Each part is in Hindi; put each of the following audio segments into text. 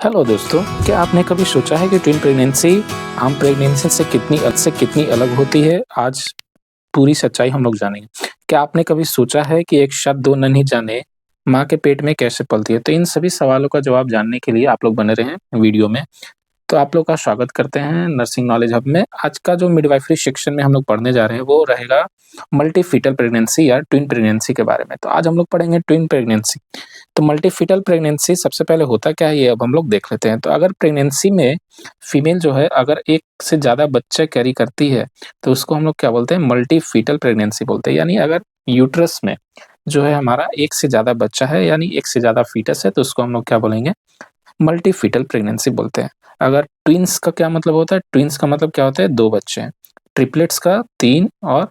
हेलो दोस्तों, क्या आपने कभी सोचा है कि ट्विन प्रेगनेंसी आम प्रेगनेंसी से कितनी अलग होती है? आज पूरी सच्चाई हम लोग जानेंगे। क्या आपने कभी सोचा है कि एक शब्द दो नहीं जाने माँ के पेट में कैसे पलती है? तो इन सभी सवालों का जवाब जानने के लिए आप लोग बने रहें वीडियो में। तो आप लोग का स्वागत करते हैं नर्सिंग नॉलेज हब में। आज का जो मिडवाइफरी सेक्शन में हम लोग पढ़ने जा रहे हैं वो रहेगा मल्टीफिटल प्रेगनेंसी या ट्विन प्रेगनेंसी के बारे में। तो आज हम लोग पढ़ेंगे ट्विन प्रेगनेंसी। तो मल्टीफिटल प्रेगनेंसी सबसे पहले होता क्या है ये अब हम लोग देख लेते हैं। तो अगर प्रेगनेंसी में फीमेल जो है अगर एक से ज़्यादा बच्चे कैरी करती है तो उसको हम लोग क्या बोलते हैं? मल्टीफिटल प्रेगनेंसी बोलते हैं। यानी अगर यूट्रस में जो है हमारा एक से ज़्यादा बच्चा है यानी एक से ज़्यादा फीटस है तो उसको हम लोग क्या बोलेंगे? मल्टीफिटल प्रेगनेंसी बोलते हैं। अगर ट्विन्स का क्या मतलब होता है? ट्विन्स का मतलब क्या होता है? 2 बच्चे हैं। ट्रिपलेट्स का 3 और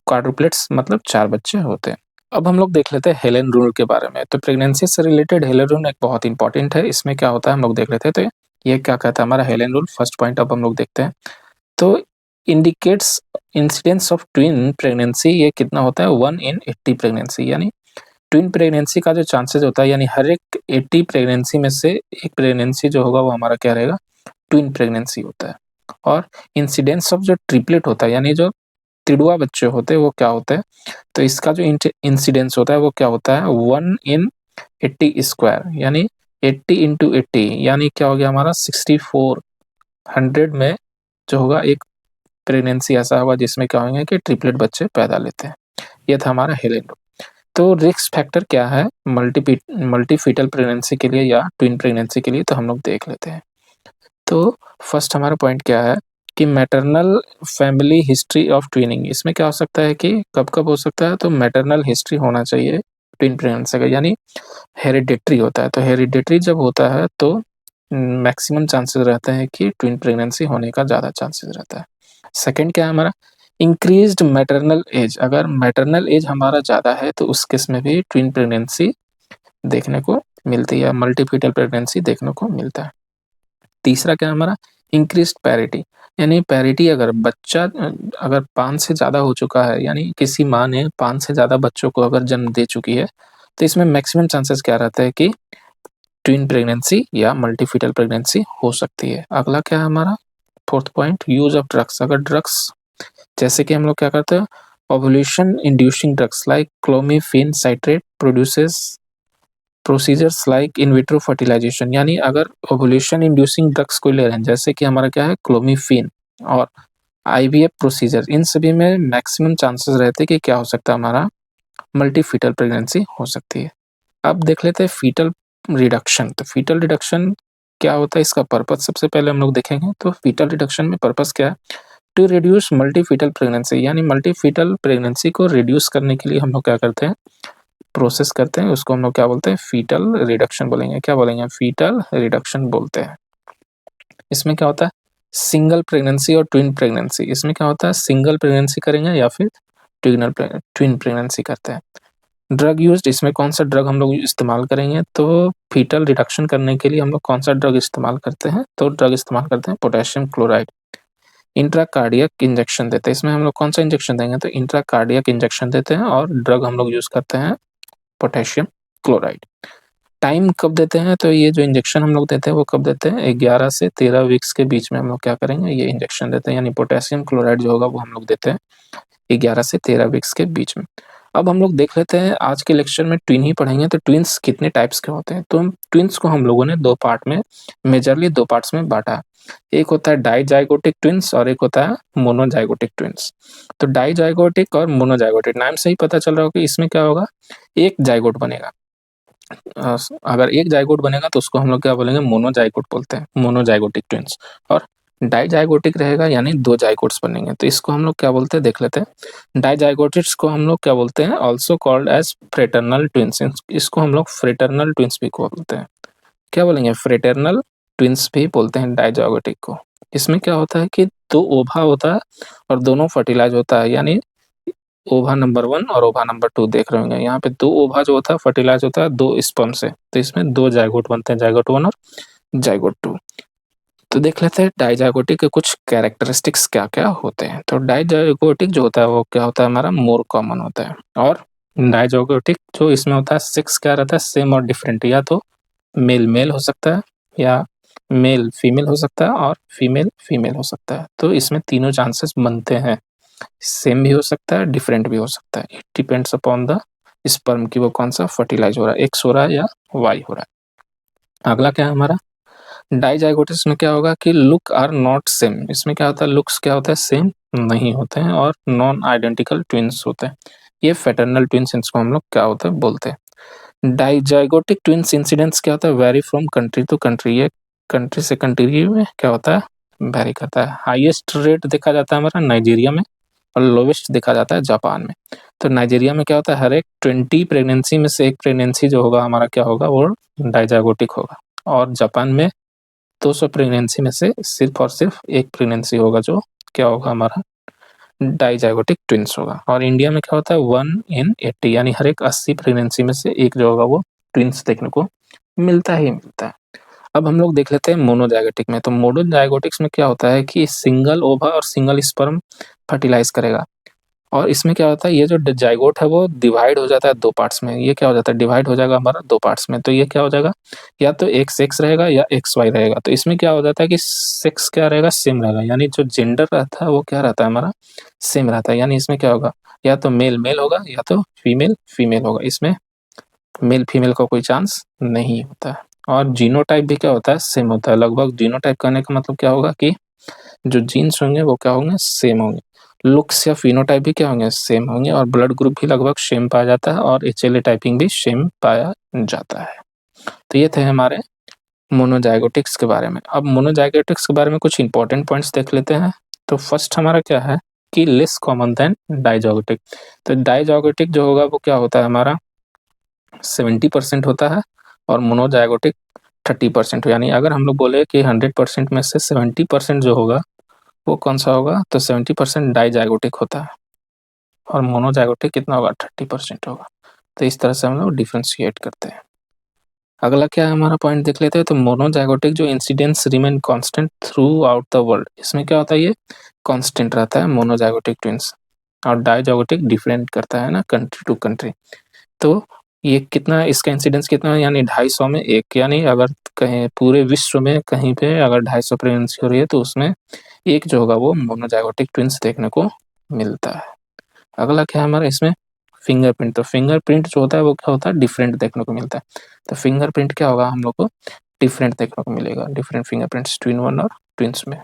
क्वाड्रुप्लेट्स मतलब 4 बच्चे होते हैं। अब हम लोग देख लेते हैं हेलेन रूल के बारे में। तो प्रेगनेंसी से रिलेटेड हेलेन रूल एक बहुत इंपॉर्टेंट है। इसमें क्या होता है हम लोग देख लेते हैं। तो ये क्या कहता है हमारा हेलेन रूल? फर्स्ट पॉइंट अब हम लोग देखते हैं। तो indicates incidence of twin pregnancy ये कितना होता है? 1 इन 80 प्रेगनेंसी यानी ट्विन प्रेगनेंसी का जो चांसेस होता है यानी हर एक 80 प्रेगनेंसी में से एक प्रेगनेंसी जो होगा वो हमारा क्या रहेगा? ट्विन प्रेगनेंसी होता है। और इंसिडेंस ऑफ जो ट्रिपलेट होता है यानी जो तिड़ुआ बच्चे होते हैं वो क्या होते हैं? तो इसका जो इंसिडेंस होता है वो क्या होता है? 1 इन 80 स्क्वायर यानी 80 इंटू 80 यानी क्या हो गया हमारा 6400 में जो होगा एक प्रेगनेंसी ऐसा होगा जिसमें क्या होंगे कि ट्रिपलेट बच्चे पैदा लेते हैं। ये था हमारा हेलेन रूल। तो रिस्क फैक्टर क्या है मल्टीफिटल प्रेगनेंसी के लिए या ट्विन प्रेगनेंसी के लिए? तो हम लोग देख लेते हैं। तो फर्स्ट हमारा पॉइंट क्या है कि maternal family history of twinning. इसमें क्या हो सकता है कि कब-कब हो सकता है? तो मैटरनल हिस्ट्री होना चाहिए ट्विन प्रेगनेंसी का यानी हेरिडिटरी होता है। तो हेरिडिटरी जब होता है तो मैक्सिमम चांसेस रहते हैं कि ट्विन प्रेगनेंसी होने का ज़्यादा चांसेस रहता है। सेकंड क्या है हमारा? Increased maternal age. अगर मैटरनल एज हमारा ज़्यादा है तो उस केस में भी ट्विन प्रेगनेंसी देखने को मिलती है, मल्टीफिटल प्रेगनेंसी देखने को मिलता है। तीसरा क्या है हमारा? इंक्रीज्ड पैरिटी यानी पैरिटी अगर बच्चा अगर 5 से ज़्यादा हो चुका है यानी किसी माँ ने 5 से ज़्यादा बच्चों को अगर जन्म दे चुकी है तो इसमें मैक्सिमम चांसेस क्या रहता है कि ट्विन प्रेगनेंसी या मल्टीफिटल प्रेगनेंसी हो सकती है। अगला क्या है हमारा? Fourth point use of drugs. अगर ड्रग्स जैसे कि हम लोग क्या करते हैं? Ovulation inducing drugs like clomiphene citrate produces procedures like in vitro fertilisation यानी अगर ओव्यूलेशन इंड्यूसिंग ड्रग्स कोई ले रहे हैं जैसे कि हमारा क्या है? क्लोमिफेन और आईवीएफ प्रोसीजर इन सभी में मैक्सिमम चांसेस रहते हैं कि क्या हो सकता है हमारा? मल्टीफिटल प्रेगनेंसी हो सकती है। अब देख लेते हैं फीटल रिडक्शन। तो फीटल रिडक्शन क्या होता है? इसका पर्पस सबसे पहले हम लोग देखेंगे। तो फीटल रिडक्शन में पर्पस क्या है? टू रिड्यूस मल्टीफिटल प्रेगनेंसी यानी मल्टीफिटल प्रेगनेंसी को रिड्यूस करने के लिए हम लोग क्या करते हैं? प्रोसेस करते हैं। उसको हम लोग क्या बोलते हैं? फीटल रिडक्शन बोलेंगे। क्या बोलेंगे? फीटल रिडक्शन बोलते हैं। इसमें क्या होता है? सिंगल प्रेगनेंसी और ट्विन प्रेगनेंसी। इसमें क्या होता है? सिंगल प्रेगनेंसी करेंगे या फिर ट्विन प्रेगनेंसी करते हैं। ड्रग यूज्ड इसमें कौन-सा ड्रग हम लोग इस्तेमाल करेंगे? तो फीटल रिडक्शन करने के लिए हम लोग कौन-सा ड्रग इस्तेमाल करते हैं? तो ड्रग इस्तेमाल करते हैं पोटेशियम क्लोराइड। इंट्राकार्डियक इंजेक्शन देते हैं। इसमें हम लोग कौन-सा इंजेक्शन देंगे? तो इंट्राकार्डियक इंजेक्शन देते हैं और ड्रग हम लोग यूज़ करते हैं पोटेशियम क्लोराइड। टाइम कब देते हैं? तो ये जो इंजेक्शन हम लोग देते हैं वो कब देते हैं? 11 से 13 वीक्स के बीच में हम लोग क्या करेंगे? ये इंजेक्शन देते हैं यानी पोटेशियम क्लोराइड जो होगा वो हम लोग देते हैं 11 से 13 वीक्स के बीच में। अब हम लोग देख लेते हैं आज के लेक्चर में ट्विन ही पढ़ेंगे तो ट्विन्स कितने टाइप्स के होते हैं? तो ट्विन्स को हम लोगों ने 2 पार्ट में मेजरली 2 पार्ट्स में बाँटा है। एक होता है डाइज़ाइगोटिक ट्विन्स और एक होता है मोनोज़ाइगोटिक ट्विन्स। तो डाइज़ाइगोटिक और मोनोज़ाइगोटिक नाम से ही पता चल रहा होगा कि इसमें क्या होगा? एक ज़ाइगोट बनेगा। अगर एक ज़ाइगोट बनेगा तो उसको हम लोग क्या बोलेंगे? मोनोज़ाइगोट बोलते हैं, मोनोज़ाइगोटिक ट्विन्स। और डाइज़ाइगोटिक रहेगा यानी 2 ज़ाइगोट्स बनेंगे। तो इसको हम लोग क्या बोलते हैं? देख लेते हैं। डाइज़ाइगोटिक्स को हम लोग क्या बोलते हैं? Also called as fraternal twins. इसको हम लोग फ्रेटर्नल ट्विन्स भी बोलते हैं। क्या बोलेंगे? फ्रेटर्नल ट्विन्स भी बोलते हैं डाइज़ाइगोटिक को। इसमें क्या होता है कि 2 ओवा होता है और दोनों फर्टिलाइज़ होता है यानी ओवा नंबर 1 और ओवा नंबर 2 देख रहे होंगे। यहाँ पे 2 ओवा जो होता है फर्टिलाइज़ होता है 2 स्पर्म से। तो इसमें 2 ज़ाइगोट बनते हैं, ज़ाइगोट 1 और ज़ाइगोट 2। तो देख लेते हैं डाइज़ाइगोटिक के कुछ कैरेक्टरिस्टिक्स क्या-क्या होते हैं। तो डाइज़ाइगोटिक जो होता है वो क्या होता है हमारा? मोर कॉमन होता है और डाइज़ाइगोटिक जो इसमें होता है सेक्स क्या रहता है? सेम और डिफरेंट या तो मेल-मेल हो सकता है या मेल फीमेल हो सकता है और फीमेल फीमेल हो सकता है। तो इसमें तीनों चांसेस बनते हैं, सेम भी हो सकता है, डिफरेंट भी हो सकता है। It depends upon the sperm की वो कौन सा फर्टिलाइज हो रहा है, एक्स हो रहा है या वाई हो रहा है। अगला क्या है हमारा डाइजाइगोटिस में क्या होगा कि लुक आर नॉट सेम। इसमें क्या होता है, लुक्स क्या होता है, सेम नहीं होते हैं और नॉन आइडेंटिकल ट्विंस होते हैं। ये फेटर्नल ट्विंस इनको हम लोग क्या होते हैं बोलते हैं। डाइजाइगोटिक ट्विंस इंसिडेंस क्या होता है, vary from country to country. ये कंट्री से कंट्री में क्या होता है, वेरी करता है। हाईएस्ट रेट देखा जाता है हमारा नाइजीरिया में और लोवेस्ट देखा जाता है जापान में। तो नाइजीरिया में क्या होता है, हर एक 20 प्रेगनेंसी में से एक प्रेगनेंसी जो होगा हमारा क्या होगा, वो डाइजाइगोटिक होगा। और जापान में 200 प्रेगनेंसी में से सिर्फ और सिर्फ एक प्रेगनेंसी होगा जो क्या होगा हमारा डाइजाइगोटिक ट्विंस होगा। और इंडिया में क्या होता है 1 in 80, यानी हर एक 80 प्रेगनेंसी में से एक जो होगा वो ट्विंस देखने को मिलता ही मिलता है। अब हम लोग देख लेते हैं मोनोजाइगोटिक में। तो मोनोजाइगोटिक्स में क्या होता है कि सिंगल ओवा और सिंगल स्पर्म फर्टिलाइज करेगा। और इसमें क्या होता है, ये जो जाइगोट है वो डिवाइड हो जाता है दो पार्ट्स में। ये क्या हो जाता है, डिवाइड हो जाएगा हमारा दो पार्ट्स में। तो ये क्या हो जाएगा, या तो एक्स एक्स रहेगा या एक्स वाई रहेगा। तो इसमें क्या हो जाता है कि सेक्स क्या रहेगा, सेम रहेगा, यानी जो जेंडर रहता है वो क्या रहता है हमारा, सेम रहता है। यानी इसमें क्या होगा, या तो मेल मेल होगा या तो फीमेल फीमेल होगा। इसमें मेल फीमेल का कोई चांस नहीं होता है। और जीनोटाइप भी क्या होता है, सेम होता है लगभग। जीनोटाइप करने का मतलब क्या होगा कि जो जीन्स होंगे वो क्या होंगे, सेम होंगे। लुक्स या फिनोटाइप भी क्या होंगे, सेम होंगे। और ब्लड ग्रुप भी लगभग सेम पाया जाता है और एचएलए टाइपिंग भी सेम पाया जाता है। तो ये थे हमारे मोनोजाइगोटिक्स के बारे में। अब मोनोजाइगोटिक्स के बारे में कुछ इंपॉर्टेंट पॉइंट्स देख लेते हैं। तो फर्स्ट हमारा क्या है कि लेस कॉमन देन डाइजाइगोटिक। तो डाइजाइगोटिक जो होगा वो क्या होता है हमारा 70% होता है और मोनोजाइगोटिक 30%। यानी अगर हम लोग बोले कि 100% में से 70% जो होगा वो कौन सा होगा, तो 70% डाइजाइगोटिक होता है और मोनोजाइगोटिक कितना होगा, 30% होगा। तो इस तरह से हम लोग डिफ्रेंशिएट करते हैं। अगला क्या है हमारा पॉइंट देख लेते हैं। तो मोनोजाइगोटिक जो incidence remain constant through out the world. इसमें क्या होता है, ये कांस्टेंट रहता है मोनोजाइगोटिक ट्विंस। और डाइजाइगोटिक डिफरेंट करता है ना कंट्री टू कंट्री। तो ये कितना, इसका इंसिडेंस कितना है, यानी 250 में एक। यानी अगर कहीं पूरे विश्व में कहीं पे अगर 250 प्रेगनेंसी हो रही है तो उसमें एक जो होगा वो मोनोजाइगोटिक ट्विंस देखने को मिलता है। अगला क्या है हमारा इसमें फिंगरप्रिंट। तो फिंगरप्रिंट जो होता है वो क्या होता है, डिफरेंट देखने को मिलता है। तो फिंगरप्रिंट क्या होगा, हम लोग को डिफरेंट देखने को मिलेगा, डिफरेंट फिंगरप्रिंट्स ट्विन वन और ट्विंस में।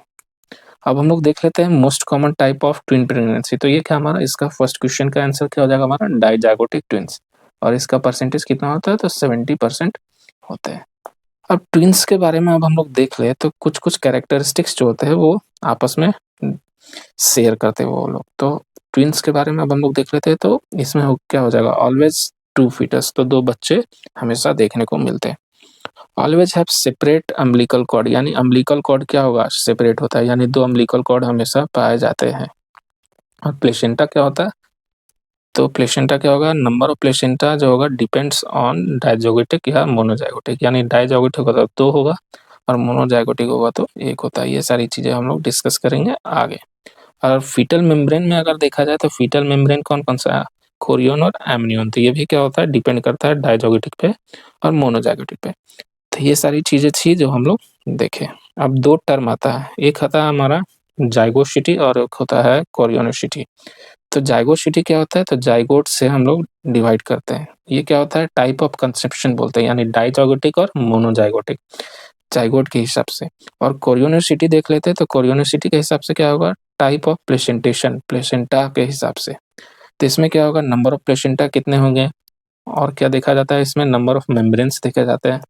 अब हम लोग देख लेते हैं most common type of twin pregnancy. तो ये क्या हमारा, इसका फर्स्ट क्वेश्चन का आंसर क्या हो जाएगा हमारा, डाइजाइगोटिक ट्विंस। और इसका परसेंटेज कितना होता है, तो 70% होते हैं। अब ट्विंस के बारे में अब हम लोग देख ले तो कुछ कुछ कैरेक्टरिस्टिक्स जो होते हैं वो आपस में शेयर करते हैं वो लोग। तो ट्विंस के बारे में अब हम लोग देख लेते हैं। तो इसमें क्या हो जाएगा, ऑलवेज टू फीटस। तो दो बच्चे हमेशा देखने को मिलते हैं। Always have separate umbilical cord, यानी अम्बिलिकल कॉर्ड क्या होगा, सेपरेट होता है, यानी दो अम्बिलिकल कॉर्ड हमेशा पाए जाते हैं। और प्लेसेंटा क्या होता है, तो प्लेसेंटा क्या होगा, नंबर ऑफ प्लेसेंटा जो होगा डिपेंड्स ऑन डाइजाइगोटिक या मोनोजाइगोटिक। यानी डाइजाइगोटिक होगा तो दो होगा और मोनोजाइगोटिक होगा तो एक होता है। ये सारी चीजें हम लोग डिस्कस करेंगे आगे। और फीटल मेम्ब्रेन में अगर देखा जाए तो फीटल मेम्ब्रेन कौन कौन सा है, कोरियन और एमनियन। तो ये भी क्या होता है, डिपेंड करता है डाइजाइगोटिक पे और मोनोजाइगोटिक पे। तो ये सारी चीजें थी जो हम लोग देखे। अब दो टर्म आता है, एक आता है हमारा जाइगोसिटी और एक होता है कोरियोनिसिटी। तो जाइगोसिटी क्या होता है, तो जाइगोट से हम लोग डिवाइड करते हैं। ये क्या होता है, टाइप ऑफ कंसेप्शन बोलते हैं, यानी डाइजाइगोटिक और मोनोजाइगोटिक जाइगोट के हिसाब से। और कोरियोनिसिटी देख लेते हैं। तो कोरियोनिसिटी के हिसाब से क्या होगा, टाइप ऑफ प्लेसेंटेशन, प्लेसेंटा के हिसाब से। तो इसमें क्या होगा, नंबर ऑफ प्लेसेंटा कितने होंगे। और क्या देखा जाता है इसमें, नंबर ऑफ मेम्ब्रेन्स देखे जाते हैं।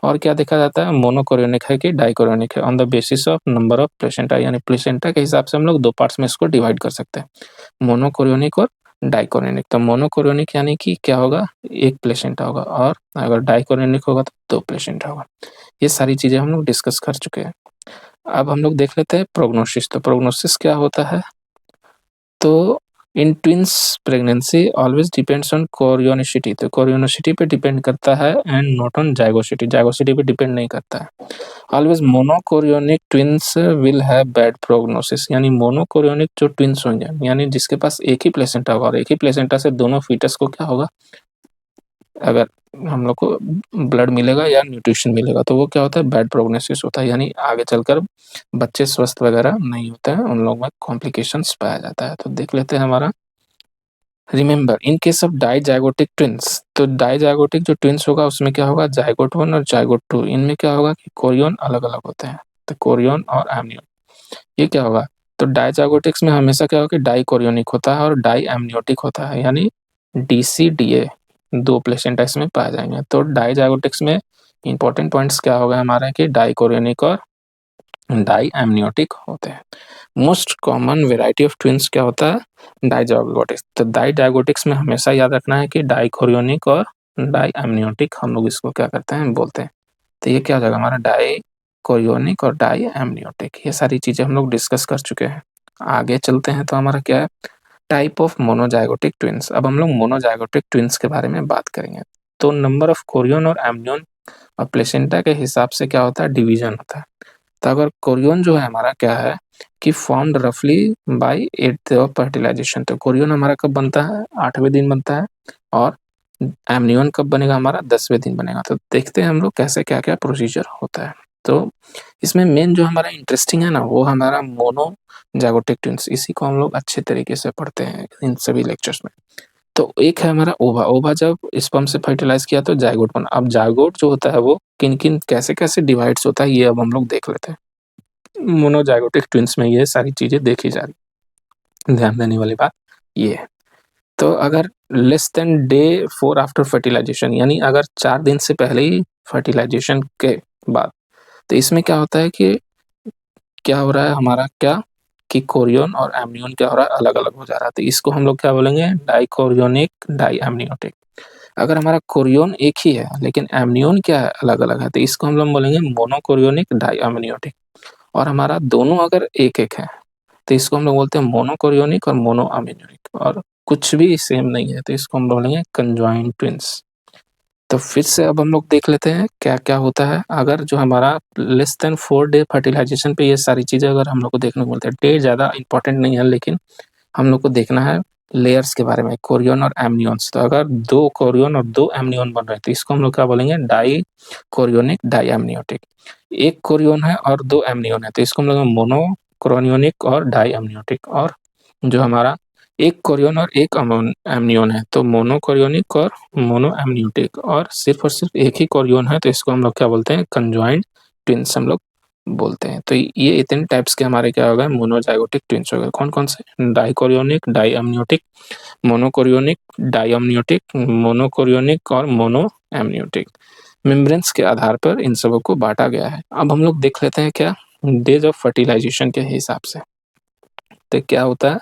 और क्या देखा जाता है, मोनोकोरियोनिक है कि डाइकोरियोनिक है, on the basis of number of placenta. यानी प्लेसेंटा के हिसाब से हम लोग दो पार्ट्स में इसको डिवाइड कर सकते हैं, मोनोकोरियोनिक और डाइकोरियोनिक। तो मोनोकोरियोनिक यानी कि क्या होगा, एक प्लेसेंटा होगा, और अगर डाइकोरियोनिक होगा तो दो प्लेसेंटा होगा। ये सारी चीजें हम लोग डिस्कस कर चुके हैं। अब हम लोग देख लेते हैं प्रोग्नोसिस। तो प्रोग्नोसिस क्या होता है, तो in twins pregnancy always depends on chorionicity. तो कोरियोनिसिटी पे डिपेंड करता है and not on zygosity, zygosity पे डिपेंड नहीं करता है। Always monochorionic twins will have bad prognosis. यानी मोनोकोरियोनिक जो ट्विंस होंगे, यानी जिसके पास एक ही प्लेसेंटा होगा और एक ही प्लेसेंटा से दोनों फीटस को क्या होगा, अगर हम लोग को ब्लड मिलेगा या न्यूट्रिशन मिलेगा तो वो क्या होता है, बैड प्रोग्नोसिस होता है, यानी आगे चलकर बच्चे स्वस्थ वगैरह नहीं होते हैं, उन लोग में कॉम्प्लिकेशंस पाया जाता है। तो देख लेते हैं हमारा, remember in case of dizygotic twins, तो डाइजाइगोटिक जो ट्विंस होगा उसमें क्या होगा, जाइगोट 1 और जाइगोट 2, इनमें क्या होगा कि कोरियन अलग अलग होते हैं, तो कोरियन और एमनियन, ये क्या होगा, तो डाइजाइगोटिक्स में हमेशा क्या होगा कि डाई कोरियोनिक होता है और डाई एमनियोटिक होता है, यानी डीसीडीए 2 प्लेसेंटा इसमें पाए जाएंगे। तो डाइजाइगोटिक्स में इंपॉर्टेंट पॉइंट्स क्या होगा हमारा कि डाई कोरियोनिक और डाई एमनियोटिक होते हैं। Most common variety of twins क्या होता है, डाइजाइगोटिक्स। तो डाइजाइगोटिक्स में हमेशा याद रखना है कि डाई कोरियोनिक और डाई एमनियोटिक हम लोग इसको क्या करते हैं, बोलते हैं। तो ये क्या हो जाएगा हमारा, डाई कोरियोनिक और डाई एमनियोटिक, ये सारी चीजें हम लोग डिस्कस कर चुके हैं। आगे चलते हैं तो हमारा क्या है, टाइप ऑफ मोनोजाइगोटिक ट्विंस। अब हम लोग मोनोजाइगोटिक ट्विंस के बारे में बात करेंगे। तो नंबर ऑफ कोरियन और एमनियन और प्लेसेंटा के हिसाब से क्या होता है, डिवीजन होता है। तो अगर कोरियन जो है हमारा क्या है कि फॉर्म्ड रफली बाय 8th ऑफ फर्टिलाइजेशन, तो कोरियन हमारा कब बनता है, 8वें दिन बनता है, और एमनियन कब बनेगा हमारा, 10वें दिन बनेगा। तो देखते हैं हम लोग कैसे क्या क्या प्रोसीजर होता है। तो इसमें मेन जो हमारा इंटरेस्टिंग है ना, वो हमारा मोनो जाइगोटिक ट्विंस, इसी को हम लोग अच्छे तरीके से पढ़ते हैं इन सभी लेक्चर्स में। तो एक है हमारा ओवा, ओवा जब स्पर्म से फर्टिलाइज किया तो जाइगोट बना। अब जाइगोट जो होता है वो किन किन कैसे कैसे डिवाइड्स होता है, ये अब हम लोग देख लेते हैं। मोनोजाइगोटिक ट्विंस में ये सारी चीजें देखी जा रही, ध्यान देने वाली बात ये है। तो अगर less than day 4 after fertilisation, यानी अगर 4 दिन से पहले ही फर्टिलाइजेशन के बाद, तो इसमें क्या होता है कि क्या हो रहा है हमारा, क्या कि कोरियन और एमनियन क्या हो रहा है, अलग अलग हो जा रहा है। तो इसको हम लोग क्या बोलेंगे, डाइकोरियोनिक डाई एमनियोटिक। अगर हमारा कोरियन एक ही है लेकिन एमनियन क्या है, अलग अलग है, तो इसको हम लोग बोलेंगे मोनोकोरियोनिक डाई एमनियोटिक। और हमारा दोनों अगर एक एक है तो इसको हम लोग बोलते हैं मोनोकोरियोनिक और मोनो अम्नियोनिक। और कुछ भी सेम नहीं है तो इसको हम बोलेंगे कंजॉइंट ट्विंस। तो फिर से अब हम लोग देख लेते हैं क्या क्या होता है। अगर जो हमारा लेस देन 4 डे फर्टिलाइजेशन पे ये सारी चीजें अगर हम लोग को देखने को मिलते हैं, डे ज्यादा इंपॉर्टेंट नहीं है लेकिन हम लोग को देखना है लेयर्स के बारे में, कोरियन और एमनियंस। तो अगर 2 कोरियन और 2 एमनियन बन रहे हैं तो इसको हम लोग क्या बोलेंगे, डाई कोरियोनिक डाई एमनियोटिक। एक कोरियन है और 2 एमनियन है तो इसको हम लोग मोनो कोरियोनिक और डाई एमनियोटिक। और जो हमारा एक कोरियन और एक एमनियन है तो मोनो कोरियोनिक और मोनो एमनियोटिक। और सिर्फ एक ही कोरियन है तो इसको हम लोग क्या बोलते हैं, कंजॉइंट ट्विंस हम लोग बोलते हैं। तो ये इतने टाइप्स के हमारे क्या हो गए, मोनोजाइगोटिक ट्विंस हो गए। कौन कौन से, dichorionic die amniotic, monochorionic die amniotic, monochorionic और मोनो एमनियोटिक। मेम्ब्रेन्स के आधार पर इन सबों को बांटा गया है। अब हम लोग देख लेते हैं क्या, डेज ऑफ फर्टिलाइजेशन के हिसाब से। तो क्या होता है,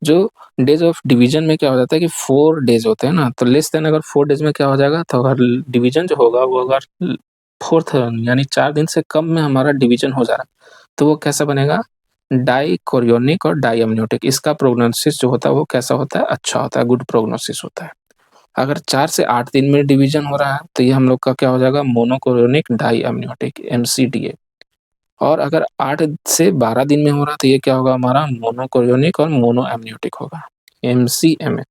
जो डेज ऑफ डिवीजन में क्या हो जाता है कि 4 डेज होते हैं ना, तो लेस देन अगर 4 डेज में क्या हो जाएगा, तो अगर डिवीजन जो होगा वो अगर 4th यानी 4 दिन से कम में हमारा डिवीजन हो जा रहा है तो वो कैसा बनेगा, डाई कोरियोनिक और डाई एमनियोटिक। इसका प्रोग्नोसिस जो होता है वो कैसा होता है, अच्छा होता है, गुड प्रोग्नोसिस होता है। अगर 4 से 8 दिन में डिवीजन हो रहा है तो ये हम लोग का क्या हो जाएगा, मोनोकोरियोनिक डाई एमनियोटिक MCDA। और अगर 8 से 12 दिन में हो रहा तो ये क्या होगा हमारा, मोनोकोरियोनिक और मोनो एमनियोटिक होगा, MCMA।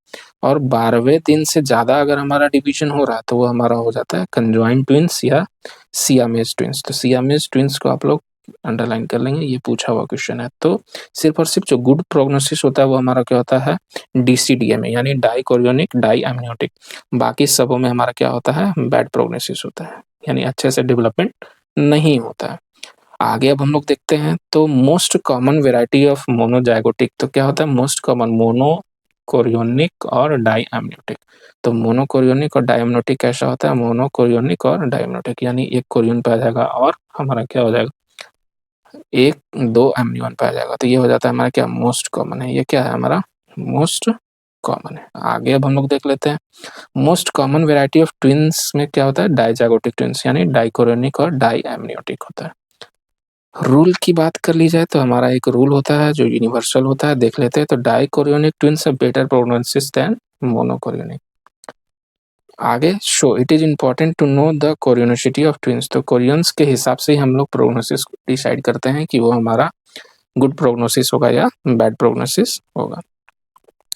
और 12वें दिन से ज्यादा अगर हमारा डिवीजन हो रहा है तो वो हमारा हो जाता है कंजॉइंट ट्विंस या सियामेज ट्विंस। तो सियामेज ट्विंस को आप लोग अंडरलाइन कर लेंगे, ये पूछा हुआ क्वेश्चन है। तो सिर्फ और सिर्फ जो गुड प्रोग्नोसिस होता है वो हमारा क्या होता है, DCDA में, यानी डाई कोरियोनिक डाई एमनियोटिक। बाकी सबों में हमारा क्या होता है, बैड प्रोग्नोसिस होता है, यानी अच्छे से डेवलपमेंट नहीं होता है। आगे अब हम लोग देखते हैं तो most common variety of monozygotic. तो क्या होता है, मोस्ट कॉमन मोनो कोरियोनिक और डाई एमनियोटिक। तो मोनो कोरियोनिक और डाई एमनियोटिक कैसा होता है, मोनो कोरियोनिक और डाई एमनियोटिक, यानी एक कोरियन पाया जाएगा और हमारा क्या हो जाएगा, एक 2 एमनियन पाया जाएगा। तो ये हो जाता है हमारा क्या, मोस्ट कॉमन है, ये क्या है हमारा मोस्ट कॉमन है। आगे अब हम लोग देख लेते हैं most common variety of twins में क्या होता है, डाइजाइगोटिक ट्विंस, यानी डाइकोरियोनिक और डाई एमनियोटिक होता है। रूल की बात कर ली जाए तो हमारा एक रूल होता है जो यूनिवर्सल होता है, देख लेते हैं। तो डाइकोरियोनिक ट्विंस है बेटर प्रोग्नोसिस देन मोनोकोरियोनिक। आगे so it is important to know the chorionicity of twins. तो कोरियंस के हिसाब से ही हम लोग प्रोग्नोसिस डिसाइड करते हैं कि वो हमारा गुड प्रोग्नोसिस होगा या बैड प्रोग्नोसिस होगा।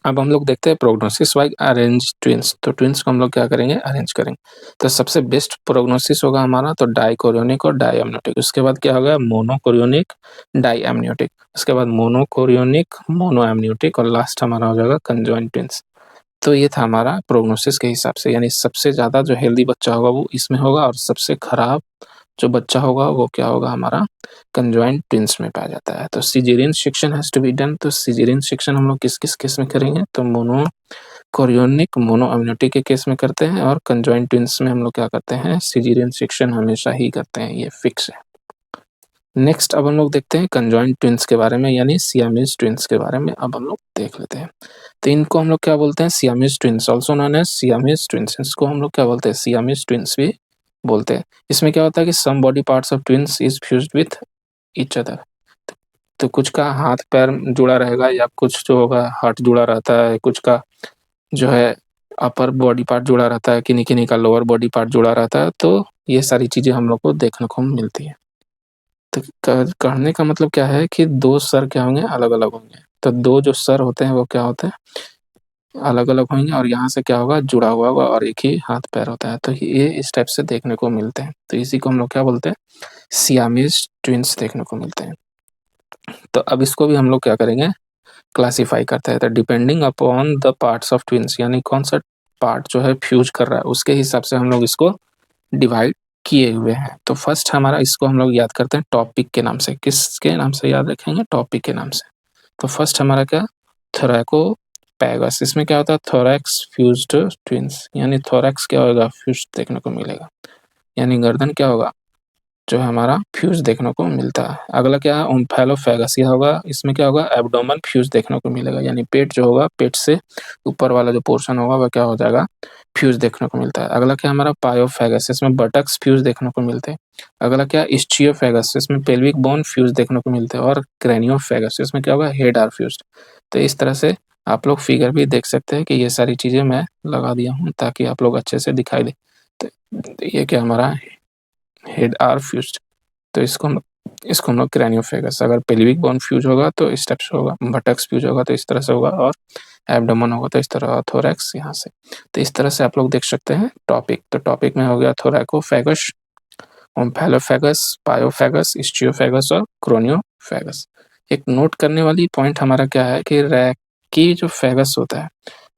अब हम लोग देखते हैं प्रोग्नोसिस बाय अरेंज ट्विन्स। तो ट्विन्स को हम लोग क्या करेंगे, अरेंज करेंगे। तो सबसे बेस्ट प्रोग्नोसिस होगा हमारा तो डाइकोरियोनिक और डाइएमनियोटिक। उसके बाद क्या होगा, मोनोकोरियोनिक डाइएमनियोटिक। उसके बाद मोनोकोरियोनिक मोनोएमनियोटिक और लास्ट हमारा हो जाएगा कंजॉइंट ट्विन्स। तो ये था हमारा प्रोग्नोसिस के हिसाब से, यानी सबसे ज़्यादा जो हेल्दी बच्चा होगा वो इसमें होगा और सबसे खराब जो बच्चा होगा वो क्या होगा, हमारा कंजॉइंट ट्विन्स में पाया जाता है। तो caesarean section has to be done. तो सिजेरियन सेक्शन हम लोग किस-किस केस में करेंगे, तो मोनोकोरियोनिक मोनोएमनियोटिक के केस में करते हैं और कंजॉइंट ट्विन्स में हम लोग क्या करते हैं, सिजेरियन सेक्शन हमेशा ही करते हैं, ये फिक्स है। नेक्स्ट अब हम लोग देखते हैं कंजॉइंट ट्विन्स के बारे में, यानी सियामीज ट्विन्स के बारे में अब हम लोग देख लेते हैं। तो इनको हम लोग क्या बोलते हैं, Siamese twins, also known as Siamese twins. इसको हम लोग क्या बोलते हैं, सियामीज ट्विन्स भी बोलते हैं। इसमें क्या होता है कि some body parts of twins is fused with each other. तो कुछ का हाथ पैर जुड़ा रहेगा या कुछ जो होगा हार्ट जुड़ा रहता है, कुछ का जो है अपर बॉडी पार्ट जुड़ा रहता है, किन्हीं किन्हीं का लोअर बॉडी पार्ट जुड़ा रहता है। तो ये सारी चीजें हम लोग को देखने को मिलती है। तो कहने का मतलब क्या है कि दो सर क्या होंगे, अलग अलग होंगे। तो दो जो सर होते हैं वो क्या होते हैं, अलग अलग होंगे और यहाँ से क्या होगा, जुड़ा हुआ होगा और एक ही हाथ पैर होता है। तो ये इस टाइप से देखने को मिलते हैं। तो इसी को हम लोग क्या बोलते हैं, सियामीज ट्विंस देखने को मिलते हैं। तो अब इसको भी हम लोग क्या करेंगे, क्लासिफाई करते हैं। तो depending upon the parts of twins, यानी कौन सा पार्ट जो है फ्यूज कर रहा है उसके हिसाब से हम लोग इसको डिवाइड किए हुए हैं। तो फर्स्ट हमारा इसको हम लोग याद करते हैं टॉपिक के नाम से। किसके नाम से याद रखेंगे, टॉपिक के नाम से। तो फर्स्ट हमारा क्या, थोरैकोपैगस। इसमें क्या होता है, थोरैक्स फ्यूज्ड ट्विंस, यानी थोरैक्स क्या होगा, फ्यूज्ड देखने को मिलेगा, यानी गर्दन क्या होगा, जो है हमारा फ्यूज देखने को मिलता है। अगला क्या है, ओम्फैलोफैगस, यह होगा, इसमें क्या होगा, एब्डोमेन फ्यूज देखने को मिलेगा, यानी पेट जो होगा, पेट से ऊपर वाला जो पोर्शन होगा वह क्या हो जाएगा, फ्यूज देखने को मिलता है। अगला क्या हमारा पायोफैगस, इसमें बटक्स फ्यूज देखने को मिलते हैं। अगला क्या, इस्चियोफैगस, इसमें पेल्विक बोन फ्यूज देखने को मिलते हैं। और क्रेनियोफैगस, इसमें क्या होगा, हेड आर फ्यूज। तो इस तरह से आप लोग फिगर भी देख सकते हैं कि ये सारी चीजें मैं लगा दिया हूँ ताकि आप लोग अच्छे से दिखाई दे। तो ये क्या हमारा हेड आर फ्यूज्ड। तो इसको हम लोग क्रेनियोफैगस। अगर पेल्विक बोन फ्यूज होगा तो इस टाइप से होगा, बटक्स फ्यूज होगा तो इस तरह से होगा, और एब्डोमेन होगा तो इस तरह, थोरैक्स यहाँ से। तो इस तरह से आप लोग देख सकते हैं टॉपिक। तो टॉपिक में हो गया थोरैकोफैगस, ओम्फैलोफैगस, पायोफैगस, इस्चियोफैगस और क्रोनियोफैगस। एक नोट करने वाली पॉइंट हमारा क्या है कि रैकी जो फैगस होता है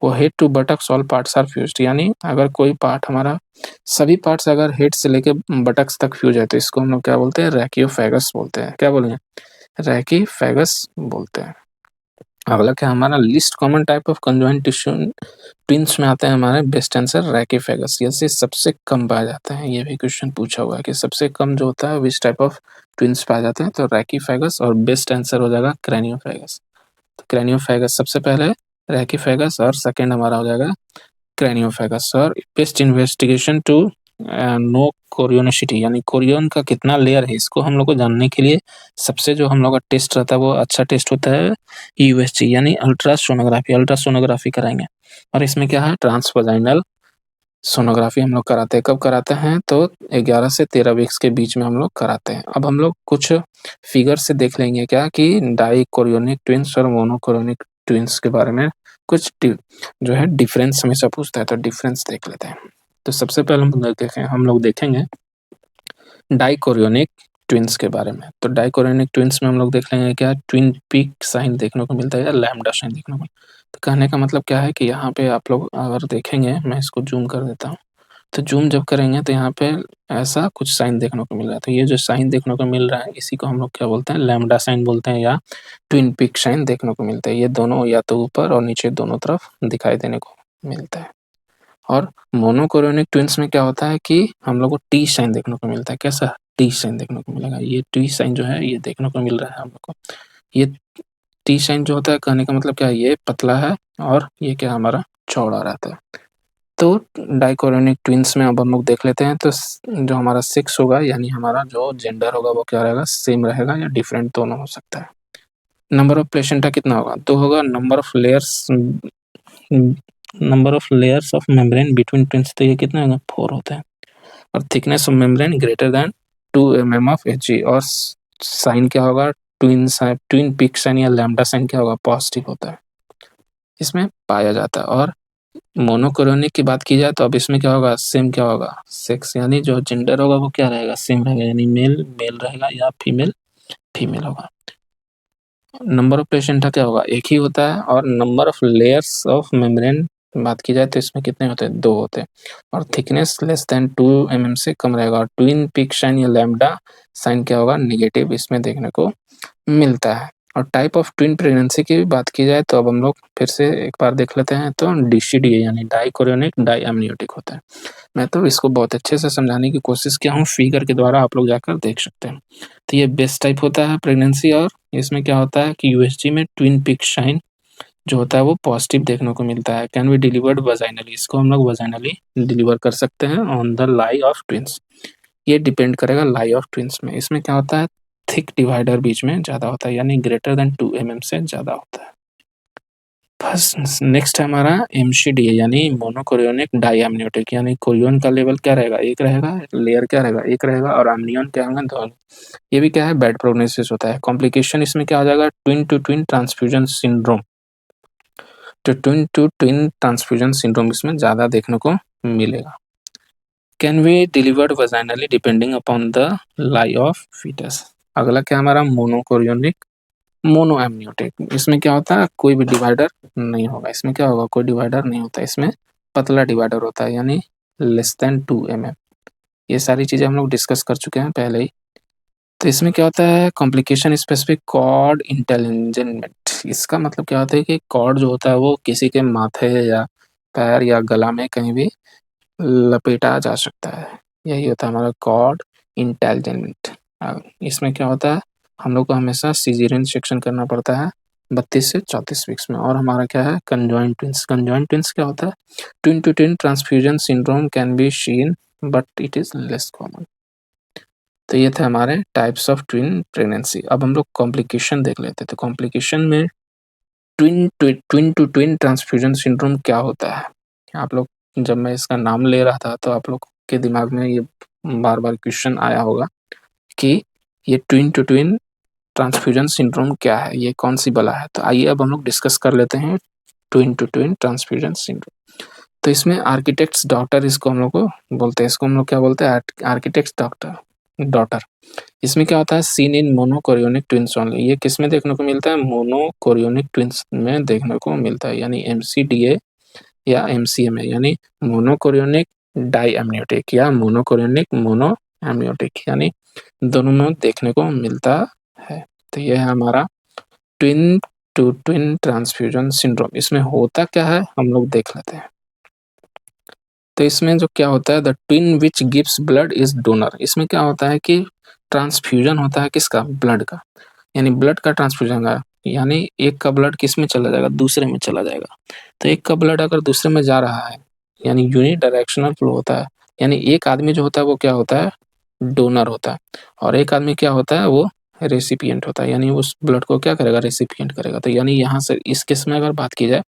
वो head to buttocks all parts are fused, यानी अगर कोई पार्ट हमारा, सभी पार्ट्स अगर हेड से लेके बटक्स तक फ्यूज है तो इसको हम लोग क्या बोलते हैं, रैकियोफैगस बोलते हैं। क्या बोलेंगे, रैकीफैगस बोलते हैं। अगला क्या हमारा, list common type of conjoint tissue twins में आते हैं हमारे, बेस्ट आंसर रैकीफैगस, ये से सबसे कम पाए जाते हैं। ये भी क्वेश्चन पूछा हुआ है कि सबसे कम जो होता है विच टाइप ऑफ ट्विंस पाए जाते हैं, तो रैकीफैगस, और बेस्ट आंसर हो जाएगा क्रेनियोफैगस। तो क्रेनियोफैगस सबसे पहले, रैकीफैगस और सेकंड हमारा हो जाएगा क्रेनियोफैगस। और बेस्ट इन्वेस्टिगेशन टू नो कोरियोनिसिटी, यानी कोरियन का कितना लेयर है, इसको हम लोग को जानने के लिए सबसे जो हम लोग का टेस्ट रहता है वो अच्छा टेस्ट होता है यूएसजी, यानी अल्ट्रासोनोग्राफी। अल्ट्रासोनोग्राफी कराएंगे और इसमें क्या है, ट्रांसवाजाइनल सोनोग्राफी हम लोग कराते हैं। कब कराते हैं, तो 11 से 13 वीक्स के बीच में हम लोग कराते हैं। अब हम लोग कुछ फिगर से देख लेंगे क्या कि डाइकोरियोनिक ट्विंस और मोनोकोरियोनिक ट्विंस के बारे में कुछ जो है डिफरेंस हमेशा पूछता है, तो डिफरेंस देख लेते हैं। तो सबसे पहले हम लोग देखेंगे डाइकोरियोनिक ट्विंस के बारे में। तो डाइकोरियोनिक ट्विंस में हम लोग देख लेंगे क्या, ट्विन पीक साइन देखने को मिलता है या लैम्डा साइन देखने को मिलता है। तो कहने का मतलब क्या है कि यहाँ पे आप लोग अगर देखेंगे, मैं इसको जूम कर देता हूँ, तो जूम जब करेंगे तो यहाँ पे ऐसा कुछ साइन देखने को मिल रहा है। तो ये जो साइन देखने को मिल रहा है इसी को हम लोग क्या बोलते हैं, लैम्डा साइन बोलते हैं या ट्विन पीक साइन देखने को मिलता है। ये दोनों या तो ऊपर और नीचे दोनों तरफ दिखाई देने को मिलता है। और मोनोकोरियोनिक ट्विंस में क्या होता है कि हम लोग को टी साइन देखने को मिलता है। कैसा, टी साइन देखने को मिलेगा। ये टी साइन जो है ये देखने को मिल रहा है हम लोग को। ये टी साइन जो होता है, कहने का मतलब क्या है, ये पतला है और ये क्या हमारा चौड़ा रहता है। तो डाइकोरियोनिक ट्विंस में अब हम लोग देख लेते हैं। तो जो हमारा सेक्स होगा, यानी हमारा जो जेंडर होगा वो क्या रहेगा, सेम रहेगा या डिफरेंट दोनों हो सकता है। नंबर ऑफ प्लेसेंटा कितना होगा, तो होगा number of layers of membrane between twins, तो ये कितना होगा, 4 होता है। और thickness of membrane greater than 2 mm of Hg। और साइन क्या होगा, ट्विन पीक साइन या लैम्डा साइन क्या होगा, पॉजिटिव होता है। इसमें पाया जाता है। और मोनोक्रोनिक की बात की जाए तो अब इसमें क्या होगा, सेम क्या होगा, सेक्स यानी जो जेंडर होगा वो क्या रहेगा, सेम रहेगा, यानी मेल मेल रहेगा या फीमेल फीमेल होगा। नंबर ऑफ प्लेसेंटा क्या होगा, एक ही होता है। और number of layers of membrane बात की जाए तो इसमें कितने होते हैं, 2 होते हैं। और थिकनेस लेस देन 2 mm से कम रहेगा। और ट्विन पिक साइन या लैम्बडा साइन क्या होगा, नेगेटिव इसमें देखने को मिलता है। और टाइप ऑफ ट्विन प्रेगनेंसी की बात की जाए तो अब हम लोग फिर से एक बार देख लेते हैं। तो DCDA यानी डाइकोरियोनिक डाइएमनियोटिक होता है। मैं तो इसको बहुत अच्छे से समझाने की कोशिश किया हूँ, फिगर के द्वारा आप लोग जाकर देख सकते हैं। तो ये बेस्ट टाइप होता है प्रेगनेंसी। और इसमें क्या होता है कि USG में ट्विन पिक साइन जो होता है वो पॉजिटिव देखने को मिलता है। कैन बी डिलीवर्ड वजाइनली, इसको हम लोग वजाइनली डिलीवर कर सकते हैं on the lie of twins. ये डिपेंड करेगा लाई ऑफ ट्विंस में। इसमें क्या होता है, थिक डिवाइडर बीच में ज़्यादा होता है, यानी ग्रेटर देन 2 mm से ज़्यादा होता है। फर्स्ट नेक्स्ट है हमारा MCDA यानी मोनोकोरियोनिक डाइएमनियोटिक, यानी कोरियोन का लेवल क्या रहेगा, एक रहेगा, लेयर क्या रहेगा, एक रहेगा, और एमनियन क्या होगा, 2। ये भी क्या है, बैड प्रोग्नोसिस होता है। कॉम्प्लिकेशन इसमें क्या आ जाएगा, twin to twin transfusion syndrome. तो twin to twin transfusion syndrome इसमें ज़्यादा देखने को मिलेगा। Can be delivered vaginally depending upon the lie of foetus. अगला क्या हमारा मोनोकोरियोनिक मोनो एमनियोटिक। इसमें क्या होता है, कोई भी डिवाइडर नहीं होगा। इसमें क्या होगा, कोई डिवाइडर नहीं होता, इसमें पतला डिवाइडर होता है, यानी लेस देन 2 mm। ये सारी चीज़ें हम लोग डिस्कस कर चुके हैं पहले ही। तो इसमें क्या होता है, कॉम्प्लिकेशन स्पेसिफिक कॉर्ड इंटेलिजेंट। इसका मतलब क्या होता है कि कॉर्ड जो होता है वो किसी के माथे या पैर या गला में कहीं भी लपेटा जा सकता है। यही होता है हमारा कॉर्ड इंटेलिजेंट। इसमें क्या होता है, हम लोग को हमेशा सीजेरियन सेक्शन करना पड़ता है 32 से 34 वीक्स में। और हमारा क्या है, कंजॉइंट ट्विंस। कंजॉइंट ट्विंस क्या होता है, twin to twin transfusion syndrome can be seen but it is less common. तो ये थे हमारे टाइप्स ऑफ ट्विन प्रेगनेंसी। अब हम लोग कॉम्प्लिकेशन देख लेते हैं। तो कॉम्प्लिकेशन में twin to twin transfusion syndrome क्या होता है, आप लोग जब मैं इसका नाम ले रहा था तो आप लोग के दिमाग में ये बार बार क्वेश्चन आया होगा कि ये twin to twin transfusion syndrome क्या है, ये कौन सी बला है। तो आइए अब हम लोग डिस्कस कर लेते हैं twin to twin transfusion syndrome. तो इसमें आर्किटेक्ट्स डॉटर इसको हम लोग को बोलते हैं। इसको हम लोग क्या बोलते हैं, आर्किटेक्ट्स डॉटर डॉटर। इसमें क्या होता है, seen in monochorionic twins only. ये किस में देखने को मिलता है, मोनोकोरियोनिक ट्विंस में देखने को मिलता है, यानी MCDA या MCM में, यानी मोनोकोरियोनिक डाइएमनियोटिक या मोनोकोरियोनिक मोनो एमनियोटिक, यानी दोनों में देखने को मिलता है। तो ये है हमारा twin to twin transfusion syndrome. इसमें होता क्या है हम लोग देख लेते हैं। तो इसमें जो क्या होता है, the twin which gives blood is donor. इसमें क्या होता है कि ट्रांसफ्यूजन होता है किसका, ब्लड का, यानी ब्लड का ट्रांसफ्यूजन का, यानी एक का ब्लड किस में चला जाएगा, दूसरे में चला जाएगा। तो एक का ब्लड अगर दूसरे में जा रहा है यानी यूनिडायरेक्शनल फ्लो होता है, यानी एक आदमी जो होता है वो क्या होता है, डोनर होता है, और एक आदमी क्या होता है, वो रेसिपिएंट होता है, यानी उस ब्लड को क्या करेगा, रेसिपिएंट करेगा। तो यानी यहाँ से इस केस में अगर बात की जाए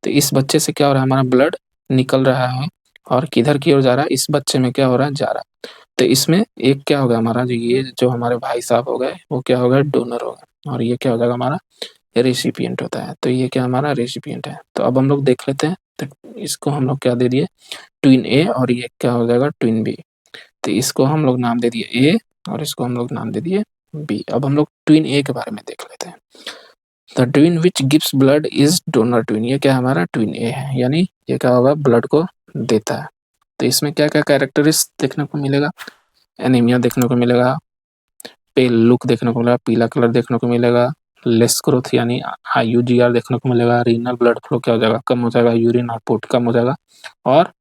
तो इस बच्चे से क्या हो रहा है, हमारा ब्लड निकल रहा है और किधर की ओर जा रहा है, इस बच्चे में क्या हो रहा है, जा रहा है। तो इसमें एक क्या होगा हमारा, जो ये जो हमारे भाई साहब हो गए वो क्या होगा, डोनर होगा, और ये क्या हो जाएगा हमारा रेसिपिएंट होता है। तो ये क्या हमारा रेसिपिएंट है। तो अब हम लोग देख लेते हैं। तो इसको हम लोग क्या दे दिए, ट्विन ए, और ये क्या हो जाएगा, ट्विन बी। तो इसको हम लोग नाम दे दिए ए और इसको हम लोग नाम दे दिए बी। अब हम लोग ट्विन ए के बारे में देख लेते हैं। The twin which gives blood is donor twin. ये क्या हमारा ट्विन ए है, यानी ये क्या होगा, ब्लड को देता है। तो इसमें क्या क्या कैरेक्टरिस्ट देखने को मिलेगा, एनीमिया देखने को मिलेगा, पेल लुक देखने को मिलेगा, पीला कलर देखने को मिलेगा, लेस ग्रोथ यानी IUGR देखने को मिलेगा, रीनल ब्लड फ्लो क्या हो जाएगा, कम हो जाएगा, यूरिन आउटपुट कम हो जाएगा, और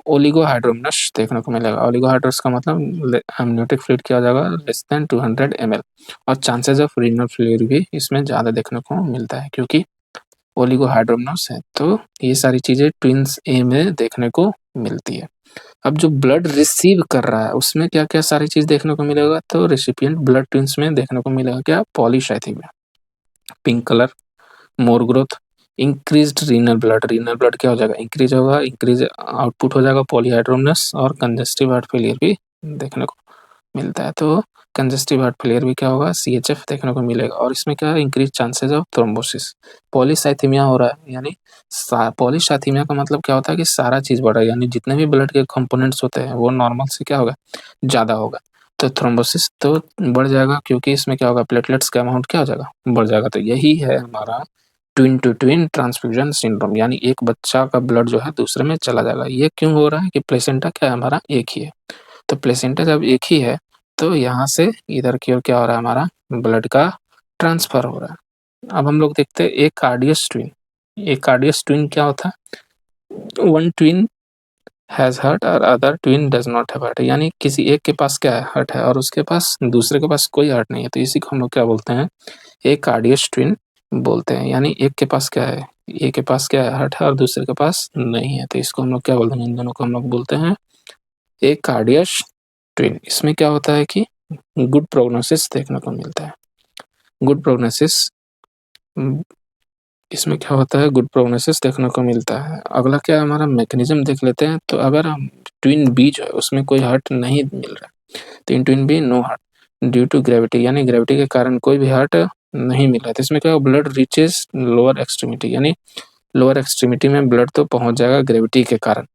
ओलिगोहाइड्रोमनस देखने को मिलेगा। ओलिगोहाइड्रोस का मतलब एमनियोटिक फ्लूइड क्या हो जाएगा, लेस देन 200 ml, और चांसेस ऑफ रीनल फेलियर भी इसमें ज़्यादा देखने को मिलता है क्योंकि ओलिगोहाइड्रोमनस है। तो ये सारी चीज़ें ट्विंस ए में देखने को मिलती है। अब जो ब्लड रिसीव कर रहा है उसमें क्या क्या सारी चीज़ देखने को मिलेगा, तो रेसिपिएंट ब्लड ट्विंस में देखने को मिलेगा क्या, polycythaemia, pink colour, more growth, increased renal blood. Renal blood क्या हो जाएगा, इंक्रीज होगा, इंक्रीज आउटपुट हो जाएगा, पॉलीहाइड्रोमनस, और कंजेस्टिव हार्ट फेलियर भी देखने को मिलता है। तो कंजेस्टिव हार्ट फेलियर भी क्या होगा, सीएचएफ देखने को मिलेगा और इसमें क्या है, increase chances of thrombosis. Polycythaemia हो रहा है, यानी पॉलीसाइथेमिया का मतलब क्या होता है कि सारा चीज़ बढ़ रहा है, यानी जितने भी ब्लड के कंपोनेंट्स होते हैं वो नॉर्मल से क्या होगा, ज़्यादा होगा। तो थ्रोम्बोसिस तो बढ़ जाएगा क्योंकि इसमें क्या होगा, प्लेटलेट्स का अमाउंट क्या हो जाएगा, बढ़ जाएगा। तो यही है हमारा twin to twin transfusion syndrome, यानी एक बच्चा का ब्लड जो है दूसरे में चला जाएगा। ये क्यों हो रहा है कि प्लेसेंटा क्या है, हमारा एक ही है। तो प्लेसेंटा जब एक ही है तो यहाँ से इधर की ओर क्या हो रहा है, हमारा ब्लड का ट्रांसफर हो रहा है। अब हम लोग देखते हैं एक कार्डियस ट्विन। एक कार्डियस ट्विन क्या होता है, वन ट्विन हैज हार्ट और other twin does not have heart, यानी किसी एक के पास क्या है, हार्ट है और उसके पास दूसरे के पास कोई हार्ट नहीं है। तो इसी को हम लोग क्या बोलते हैं, एक कार्डियस ट्विन बोलते हैं। यानी एक के पास क्या है, एक के पास क्या है, हार्ट है और दूसरे के पास नहीं है। तो इसको हम लोग क्या बोलते हैं, इन दोनों को हम लोग बोलते हैं एक कार्डियस ट्विन। इसमें क्या होता है कि गुड प्रोग्नोसिस देखने को मिलता है। गुड प्रोग्नोसिस, इसमें क्या होता है, गुड प्रोग्नोसिस देखने को मिलता है। अगला क्या है, हमारा मैकेनिज्म देख लेते हैं। तो अगर हम ट्विन बी जो है उसमें कोई हार्ट नहीं मिल रहा है, तो in twin B no heart due to gravity, यानी ग्रेविटी के कारण कोई भी हार्ट नहीं मिल रहा है। तो इसमें क्या होगा, ब्लड रीचेस लोअर एक्सट्रीमिटी, यानी लोअर एक्सट्रीमिटी में ब्लड तो पहुंच जाएगा ग्रेविटी के कारण,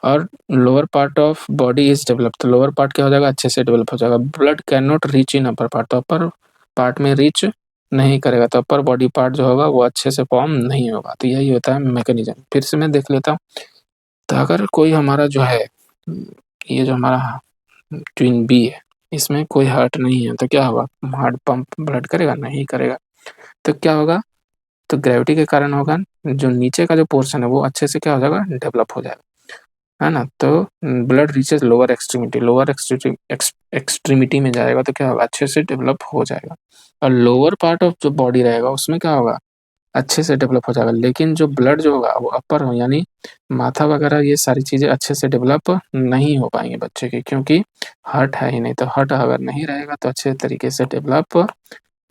और lower part of body is develop, तो लोअर पार्ट क्या हो जाएगा, अच्छे से डेवलप हो जाएगा। Blood can not reach in upper part, तो अपर पार्ट में रीच नहीं करेगा, तो अपर बॉडी पार्ट जो होगा वो अच्छे से फॉर्म नहीं होगा। तो यही होता है मैकेनिज्म। फिर से मैं देख लेता हूँ। तो अगर कोई हमारा जो है, ये जो हमारा ट्विन बी है, इसमें कोई हार्ट नहीं है, तो क्या होगा, हार्ट पंप ब्लड करेगा, नहीं करेगा। तो क्या होगा, तो ग्रेविटी के कारण होगा, जो नीचे का जो पोर्शन है वो अच्छे से क्या हो जाएगा, डेवलप हो जाएगा, है ना। तो blood reaches lower extremity, lower extremity में जाएगा तो क्या होगा, अच्छे से डेवलप हो जाएगा। और लोअर पार्ट ऑफ जो बॉडी रहेगा उसमें क्या होगा, अच्छे से डेवलप हो जाएगा। लेकिन जो ब्लड जो होगा वो अपर हो, यानी माथा वगैरह, ये सारी चीज़ें अच्छे से डेवलप नहीं हो पाएंगे बच्चे की, क्योंकि हार्ट है ही नहीं। तो हार्ट अगर नहीं रहेगा तो अच्छे तरीके से डेवलप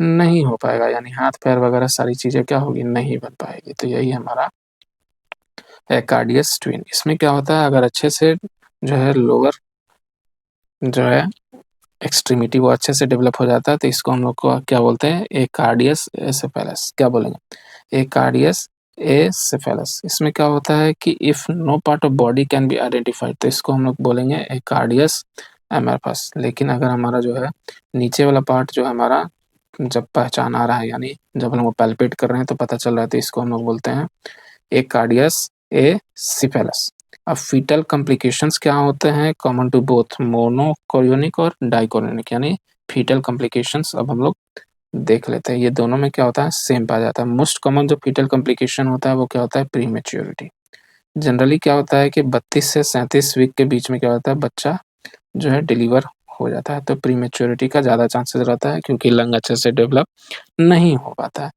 नहीं हो पाएगा, यानी हाथ पैर वगैरह सारी चीज़ें क्या होगी, नहीं बन पाएगी। तो यही हमारा है कार्डियस ट्विन। इसमें क्या होता है, अगर अच्छे से जो है लोअर जो है एक्सट्रीमिटी वो अच्छे से डेवलप हो जाता है, तो इसको हम लोग को क्या बोलते हैं, एक कार्डियस एसेफेलस। क्या बोलेंगे, एक कार्डियस एसेफेलस। इसमें क्या होता है कि if no part of body can be identified, तो इसको हम लोग बोलेंगे एक कार्डियस एमरफस। लेकिन अगर हमारा जो है नीचे वाला पार्ट जो है हमारा जब पहचान आ रहा है, यानी जब हम लोग पैल्पेट कर रहे हैं तो पता चल रहा है, तो इसको हम लोग बोलते हैं एक कार्डियस एसिफेलस। अब फीटल कॉम्प्लिकेशंस क्या होते हैं, कॉमन टू बोथ मोनोकोरियोनिक और डाइकोरियोनिक, यानी फीटल कॉम्प्लिकेशंस अब हम लोग देख लेते हैं। ये दोनों में क्या होता है, सेम पाया जाता है। मोस्ट कॉमन जो फीटल कॉम्प्लिकेशन होता है वो क्या होता है, प्रीमेच्योरिटी। जनरली क्या होता है कि 32 से 37 वीक के बीच में क्या होता है, बच्चा जो है डिलीवर हो जाता है। तो प्रीमेच्योरिटी का ज़्यादा चांसेस रहता है क्योंकि लंग अच्छे से डेवलप नहीं हो पाता है।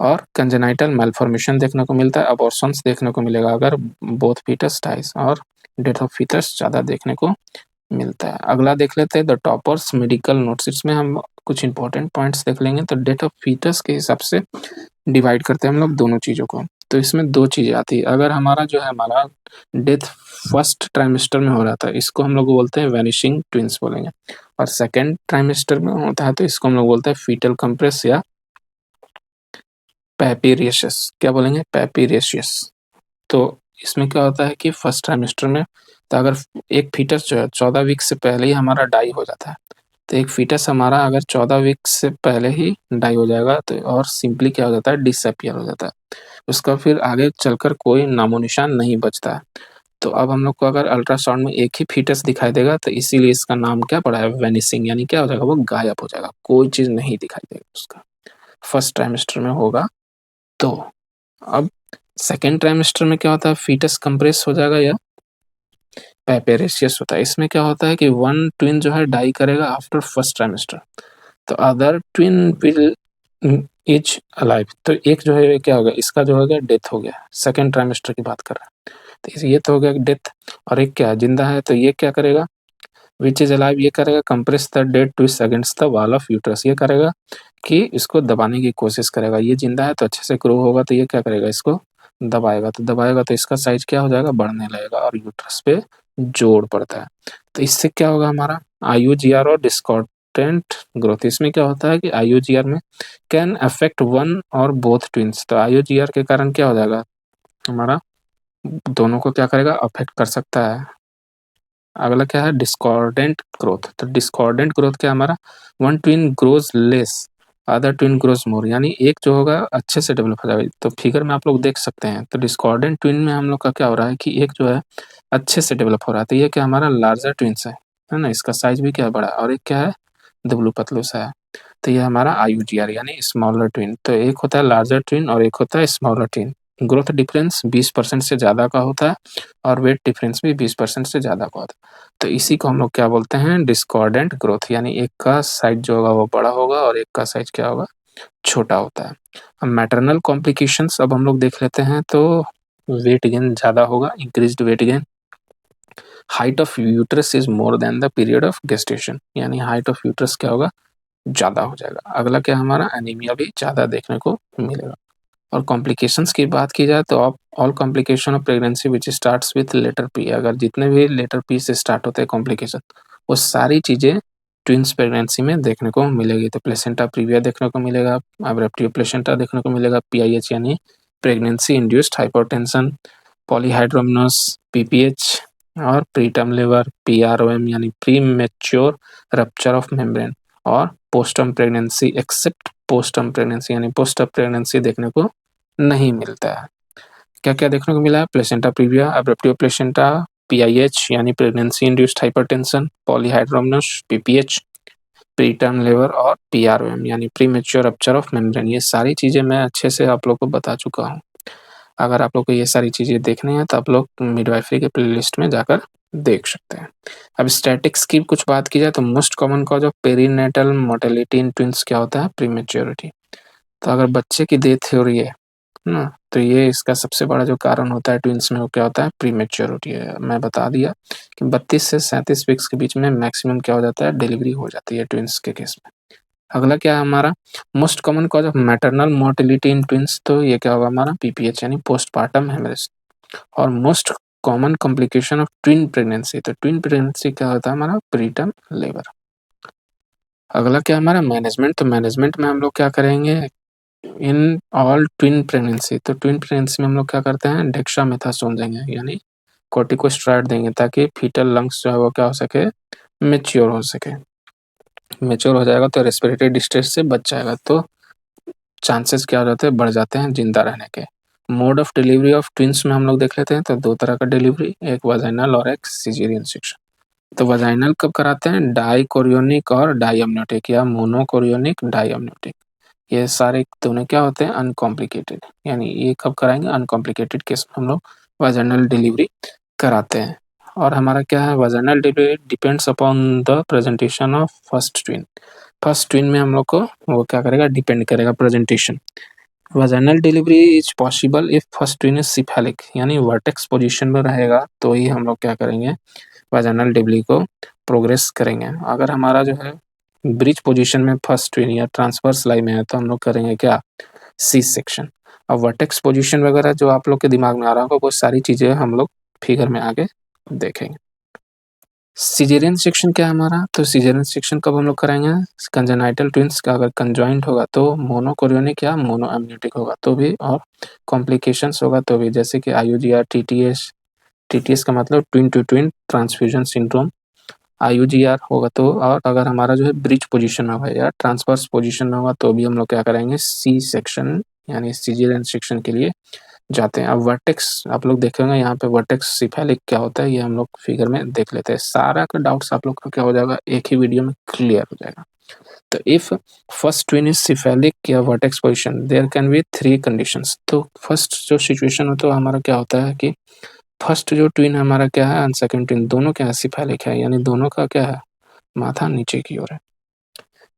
और कंजेनाइटल मैलफॉर्मेशन देखने को मिलता है, अबॉर्शंस देखने को मिलेगा अगर बोथ फीटस डाइज, और डेथ ऑफ फीटस ज़्यादा देखने को मिलता है। अगला देख लेते हैं द टॉपर्स मेडिकल नोट्स। इसमें हम कुछ इंपॉर्टेंट पॉइंट्स देख लेंगे। तो डेथ ऑफ फीटस के हिसाब से डिवाइड करते हैं हम लोग दोनों चीज़ों को। तो इसमें दो चीज़ें आती है, अगर हमारा जो है हमारा डेथ फर्स्ट ट्राइमेस्टर में हो रहा था, इसको हम लोग बोलते हैं वैनिशिंग ट्विंस बोलेंगे। और सेकेंड ट्राइमेस्टर में होता है तो इसको हम लोग बोलते हैं फीटल कंप्रेस या पैपीरियसिस। क्या बोलेंगे, पैपीरियसिस। तो इसमें क्या होता है कि फर्स्ट ट्राइमेस्टर में, तो अगर एक फीटस जो है 14 वीक से पहले ही हमारा डाई हो जाता है, तो एक फीटस हमारा अगर 14 वीक से पहले ही डाई हो जाएगा तो, और सिंपली क्या हो जाता है, डिसअपियर हो जाता है, उसका फिर आगे चलकर कोई नामो निशान नहीं बचता है। तो अब हम लोग को अगर अल्ट्रासाउंड में एक ही फीटस दिखाई देगा तो इसीलिए इसका नाम क्या पड़ा है, वेनिसिंग, यानी क्या हो जाएगा, वो गायब हो जाएगा, कोई चीज़ नहीं दिखाई देगा उसका, फर्स्ट ट्राइमेस्टर में होगा। तो अब सेकेंड ट्राइमेस्टर में क्या होता है, फीटस कंप्रेस हो जाएगा या पैपेरेशियस होता है। इसमें क्या होता है कि वन ट्विन जो है डाई करेगा आफ्टर फर्स्ट ट्राइमेस्टर, तो other twin will is alive. तो एक जो है क्या होगा, इसका जो हो गया डेथ हो गया, सेकेंड ट्राइमेस्टर की बात कर रहा है, तो ये तो हो गया डेथ। और एक क्या जिंदा है, तो ये क्या करेगा, विच इज अलाइव, ये करेगा compress the dead twist against the wall of uterus, ये करेगा कि इसको दबाने की कोशिश करेगा। ये जिंदा है तो अच्छे से ग्रो होगा, तो ये क्या करेगा, इसको दबाएगा तो इसका साइज क्या हो जाएगा, बढ़ने लगेगा और यूट्रस पे जोर पड़ता है। तो इससे क्या होगा, हमारा आईयूजीआर और डिस्कॉर्डेंट ग्रोथ। इसमें क्या होता है कि आईयूजीआर में कैन अफेक्ट वन और बोथ ट्विन्स। तो आईयूजीआर के कारण क्या हो जाएगा, हमारा दोनों को क्या करेगा, अफेक्ट कर सकता है। अगला क्या है, डिस्कॉर्डेंट ग्रोथ। तो डिस्कॉर्डेंट ग्रोथ क्या, हमारा one twin grows less, other twin grows more, यानी एक जो होगा अच्छे से डेवलप हो जाएगा। तो फिगर में आप लोग देख सकते हैं। तो डिस्कॉर्डेंट ट्विन में हम लोग का क्या हो रहा है कि एक जो है अच्छे से डेवलप हो रहा है। तो ये क्या, हमारा लार्जर ट्विन्स है ना, इसका साइज भी क्या है, बड़ा, और एक क्या है, दुबलू पतलू सा है। तो ये हमारा आईयूजीआर यानी स्मॉलर ट्विन। तो एक होता है लार्जर ट्विन और एक होता है स्मॉलर ट्विन। ग्रोथ डिफरेंस 20% से ज़्यादा का होता है और वेट डिफरेंस भी 20% से ज़्यादा का होता है। तो इसी को हम लोग क्या बोलते हैं, डिस्कॉर्डेंट ग्रोथ, यानी एक का साइज जो होगा वो बड़ा होगा और एक का साइज क्या होगा, छोटा होता है। अब मैटरनल कॉम्प्लिकेशंस अब हम लोग देख लेते हैं। तो वेट गेन ज़्यादा होगा, increased weight gain, height of uterus is more than the period of gestation, यानी हाइट ऑफ यूट्रस क्या होगा, ज़्यादा हो जाएगा। अगला क्या, हमारा एनीमिया भी ज़्यादा देखने को मिलेगा। और कॉम्प्लिकेशंस की बात की जाए तो all complication of pregnancy which starts with letter P, अगर जितने भी लेटर पी से स्टार्ट होते हैं कॉम्प्लिकेशन, वो सारी चीज़ें ट्विंस प्रेगनेंसी में देखने को मिलेगी। तो प्लेसेंटा प्रीविया देखने को मिलेगा, अब्रप्टिव प्लेसेंटा देखने को मिलेगा, पीआईएच यानी pregnancy induced hypertension, polyhydramnios, PPH, और प्रीटर्म लेबर, पीआरओएम यानी premature rupture of membrane, और पोस्टर्म प्रेगनेंसी एक्सेप्ट पोस्टर्म प्रेगनेंसी यानी पोस्ट प्रेगनेंसी देखने को नहीं मिलता है। क्या क्या देखने को मिला है, placenta praevia, abruptive placenta, PIH यानी pregnancy induced hypertension, polyhydramnios, PPH, preterm labour, और पीआरओएम यानी premature rupture of membrane. ये सारी चीज़ें मैं अच्छे से आप लोग को बता चुका हूँ। अगर आप लोग को ये सारी चीज़ें देखनी है तो आप लोग मिडवाइफरी के प्लेलिस्ट में जाकर देख सकते हैं। अब स्टैटिक्स की कुछ बात की जाए तो most common cause of perinatal mortality in twins क्या होता है, प्रीमेच्योरिटी। तो अगर बच्चे की डेथ हो रही है ना, तो ये इसका सबसे बड़ा जो कारण होता है ट्विंस में, वो क्या होता है, प्रीमेच्योरिटी है। मैं बता दिया कि 32 से 37 वीक्स के बीच में मैक्सिमम क्या हो जाता है, डिलीवरी हो जाती है ट्विंस के केस में। अगला क्या है हमारा, most common cause of maternal mortality in twins, तो ये क्या होगा हमारा, पीपीएच यानी पोस्टपार्टम हेमरेज। और most common complication of twin pregnancy, तो ट्विन प्रेगनेंसी क्या होता है हमारा, प्रीटर्म लेबर। अगला क्या हमारा, मैनेजमेंट। तो मैनेजमेंट में हम लोग क्या करेंगे, इन ऑल ट्विन प्रेगनेंसी, तो ट्विन प्रेगनेंसी में हम लोग क्या करते हैं, डेक्सामेथासोन देंगे यानी कोर्टिकोस्टेरॉइड देंगे, ताकि फीटल लंग्स जो है वो क्या हो सके, मेच्योर हो सके। मेच्योर हो जाएगा तो रेस्पिरेटरी डिस्ट्रेस से बच जाएगा, तो चांसेस क्या हो जाते हैं, बढ़ जाते हैं जिंदा रहने के। Mode of delivery of twins में हम लोग देख लेते हैं। तो दो तरह का डिलीवरी, एक वजाइनल और एक सिजेरियन सेक्शन। तो वजाइनल कब कराते हैं, डाइकोरियोनिक और डाइअमनियोटिक, या मोनोकोरियोनिक डाइअमनियोटिक। ये सारे दोनों क्या होते हैं, अनकॉम्प्लिकेटेड, यानी ये कब कराएंगे, अनकॉम्प्लिकेटेड केस में हम लोग वजाइनल डिलीवरी कराते हैं। और हमारा क्या है, vaginal delivery depends upon the presentation of first twin. First twin में हम लोग को वो क्या करेगा, डिपेंड करेगा presentation. Vaginal delivery is possible if first twin is cephalic, यानी वर्टेक्स पोजीशन में रहेगा तो ही हम लोग क्या करेंगे, वजाइनल डिलीवरी को प्रोग्रेस करेंगे। अगर हमारा जो है ब्रिज पोजीशन में फर्स्ट ट्विन या ट्रांसवर्स लाइन में है तो हम लोग करेंगे क्या, सी सेक्शन। अब वर्टेक्स पोजीशन वगैरह जो आप लोग के दिमाग में आ रहा होगा वो सारी चीज़ें हम लोग फिगर में आगे देखेंगे। सिजेरियन सेक्शन क्या है हमारा, तो सिजेरियन सेक्शन कब हम लोग कराएंगे, कंजेनाइटल ट्विंस का अगर कंजॉइंट होगा तो, मोनोकोरियोनिक या मोनोएम्नियोटिक होगा तो भी, और कॉम्प्लिकेशंस होगा तो भी, जैसे कि आईयूजीआर, टीटीएस। टीटीएस का मतलब twin to twin transfusion syndrome, IUGR होगा तो। और अगर हमारा जो है ब्रिज पोजीशन में होगा या ट्रांसवर्स पोजीशन में होगा तो भी हम लोग क्या कराएंगे, सी सेक्शन यानी सिजेरियन सेक्शन के लिए जाते हैं। अब वर्टेक्स आप लोग देखेंगे यहाँ पे, वर्टेक्स सिफेलिक क्या होता है ये हम लोग फिगर में देख लेते हैं। सारा का डाउट्स आप लोग का क्या हो जाएगा, एक ही वीडियो में क्लियर हो जाएगा। तो if first twin is cephalic या vertex position, there can be three conditions. तो फर्स्ट जो सिचुएशन होता है हमारा क्या होता है कि फर्स्ट जो ट्विन हमारा क्या है, एंड सेकंड ट्विन दोनों क्या है, सिफेलिक है, यानी दोनों का क्या है, माथा नीचे की ओर है।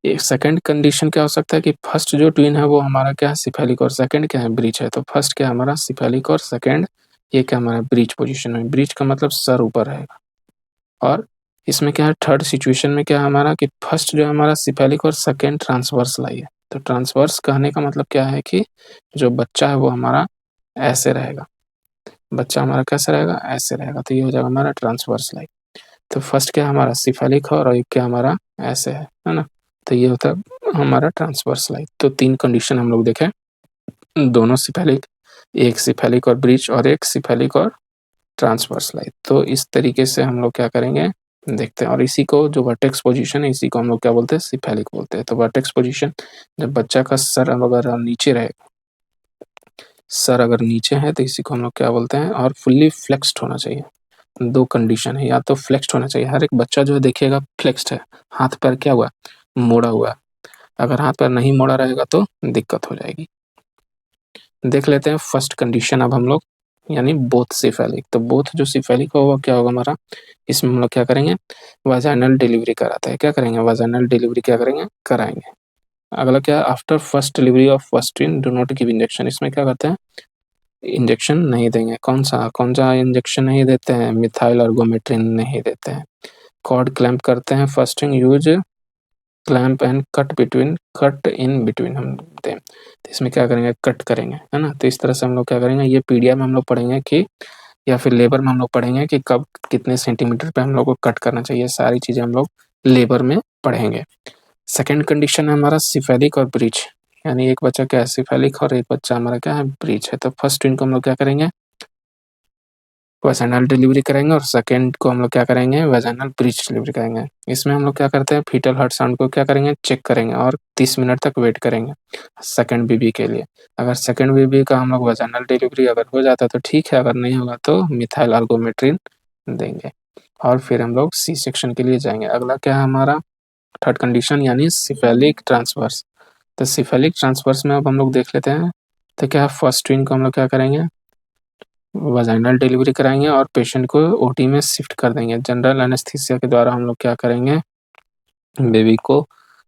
एक सेकंड कंडीशन क्या हो सकता है कि फर्स्ट जो ट्विन है वो हमारा क्या है, सिफेलिक, और सेकंड क्या है, ब्रीच है। तो फर्स्ट क्या है हमारा सिफेलिक और सेकंड ये क्या हमारा ब्रीच पोजीशन में। ब्रीच का मतलब सर ऊपर रहेगा। और इसमें क्या है, थर्ड सिचुएशन में क्या है हमारा कि फर्स्ट जो है हमारा सिफेलिक और सेकंड ट्रांसवर्स लाई है। तो ट्रांसवर्स कहने का मतलब क्या है कि जो बच्चा है वो हमारा ऐसे रहेगा, बच्चा हमारा कैसे रहेगा, ऐसे रहेगा। तो ये हो जाएगा हमारा ट्रांसवर्स लाई। तो फर्स्ट क्या है हमारा सिफेलिक और एक क्या हमारा ऐसे है ना? तो ये होता है हमारा ट्रांसवर्स लाइन। तो 3 कंडीशन हम लोग देखे, दोनों सिफेलिक, एक सिफेलिक और ब्रीच और एक सिफेलिक और ट्रांसवर्स लाइन। तो इस तरीके से हम लोग क्या करेंगे देखते हैं। और इसी को जो वर्टेक्स पोजीशन है इसी को हम लोग क्या बोलते हैं सिफेलिक बोलते हैं। तो वर्टेक्स पोजीशन जब बच्चा का सर अगर नीचे रहे, सर अगर नीचे है तो इसी को हम लोग क्या बोलते हैं, और फुल्ली फ्लेक्स्ड होना चाहिए। 2 कंडीशन है, या तो फ्लेक्स्ड होना चाहिए, हर एक बच्चा जो है देखिएगा फ्लेक्स्ड है, हाथ पैर क्या हुआ मोड़ा हुआ है। अगर हाथ पैर नहीं मोड़ा रहेगा तो दिक्कत हो जाएगी। देख लेते हैं फर्स्ट कंडीशन अब हम लोग, यानी बोथ सिफेलिक। तो बोथ जो सिफेलिक होगा क्या होगा हमारा, इसमें हम लोग क्या करेंगे वाजाइनल डिलीवरी कराते हैं। क्या करेंगे वाजाइनल डिलीवरी क्या करेंगे कराएंगे। अगला क्या after first delivery of first twin do not give injection. इसमें क्या करते हैं इंजेक्शन नहीं देंगे। कौन सा इंजेक्शन नहीं देते हैं, मिथाइल अर्गोमेट्रिन नहीं देते हैं। कॉर्ड क्लैंप करते हैं first thing, use clamp and cut in between हम देते हैं। तो इसमें क्या करेंगे कट करेंगे, है ना। तो इस तरह से हम लोग क्या करेंगे, ये पीडिया में हम लोग पढ़ेंगे कि, या फिर लेबर में हम लोग पढ़ेंगे कि कब कितने सेंटीमीटर पे हम लोग को कट करना चाहिए। सारी चीजें हम लोग लेबर में पढ़ेंगे। सेकेंड कंडीशन है हमारा सिफेलिक और ब्रीच, यानी एक बच्चा क्या है सिफेलिक और एक बच्चा हमारा क्या है ब्रीच है। तो फर्स्ट ट्विन को हम लोग क्या करेंगे वेजाइनल डिलीवरी करेंगे, और सेकेंड को हम लोग क्या करेंगे वेजाइनल ब्रीच डिलीवरी करेंगे। इसमें हम लोग क्या करते हैं फीटल हार्ट साउंड को क्या करेंगे चेक करेंगे और 30 मिनट तक वेट करेंगे सेकेंड बेबी के लिए। अगर सेकेंड बेबी का हम लोग वेजाइनल डिलीवरी अगर हो जाता है तो ठीक है, अगर नहीं होगा तो मिथाइल आर्गोमेट्रिन देंगे और फिर हम लोग सी सेक्शन के लिए जाएंगे। अगला क्या है हमारा थर्ड कंडीशन, यानी सिफेलिक ट्रांसवर्स। तो सिफेलिक ट्रांसवर्स में अब हम लोग देख लेते हैं। तो क्या फर्स्ट ट्विन को हम लोग क्या करेंगे वाजाइनल डिलीवरी कराएंगे और पेशेंट को ओटी में शिफ्ट कर देंगे। जनरल एनेस्थीसिया के द्वारा हम लोग क्या करेंगे बेबी को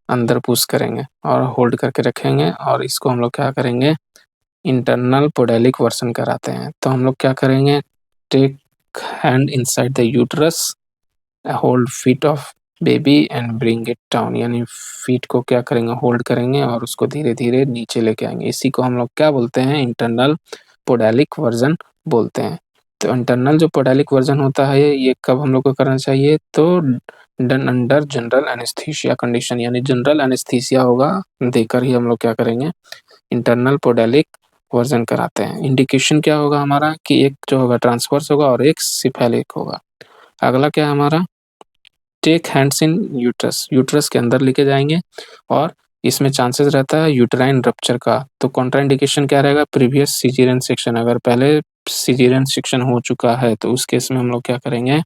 अंदर पुश करेंगे और होल्ड करके रखेंगे, और इसको हम लोग क्या करेंगे इंटरनल पोडेलिक वर्सन कराते हैं। तो हम लोग क्या करेंगे take hand inside the uterus, hold feet of baby and bring it down, यानी फीट को क्या करेंगे होल्ड करेंगे और उसको धीरे धीरे नीचे लेके आएंगे। इसी को हम लोग क्या बोलते हैं इंटरनल पोडेलिक वर्जन बोलते हैं। तो इंटरनल जो पोडेलिक वर्जन होता है ये कब हम लोग को करना चाहिए, तो done under general anaesthesia condition, यानी जनरल एनेस्थीसिया होगा देकर ही हम लोग क्या करेंगे इंटरनल पोडेलिक वर्जन कराते हैं। इंडिकेशन क्या होगा हमारा कि एक जो होगा ट्रांसवर्स होगा और एक सिफेलिक होगा। अगला क्या है हमारा take hands in uterus, uterus के अंदर लेके जाएंगे और इसमें चांसेस रहता है यूट्राइन रप्चर का। तो कॉन्ट्राइंडिकेशन क्या रहेगा प्रीवियस सिजेरियन सेक्शन, अगर पहले सिजेरियन सेक्शन हो चुका है तो उस केस में हम लोग क्या करेंगे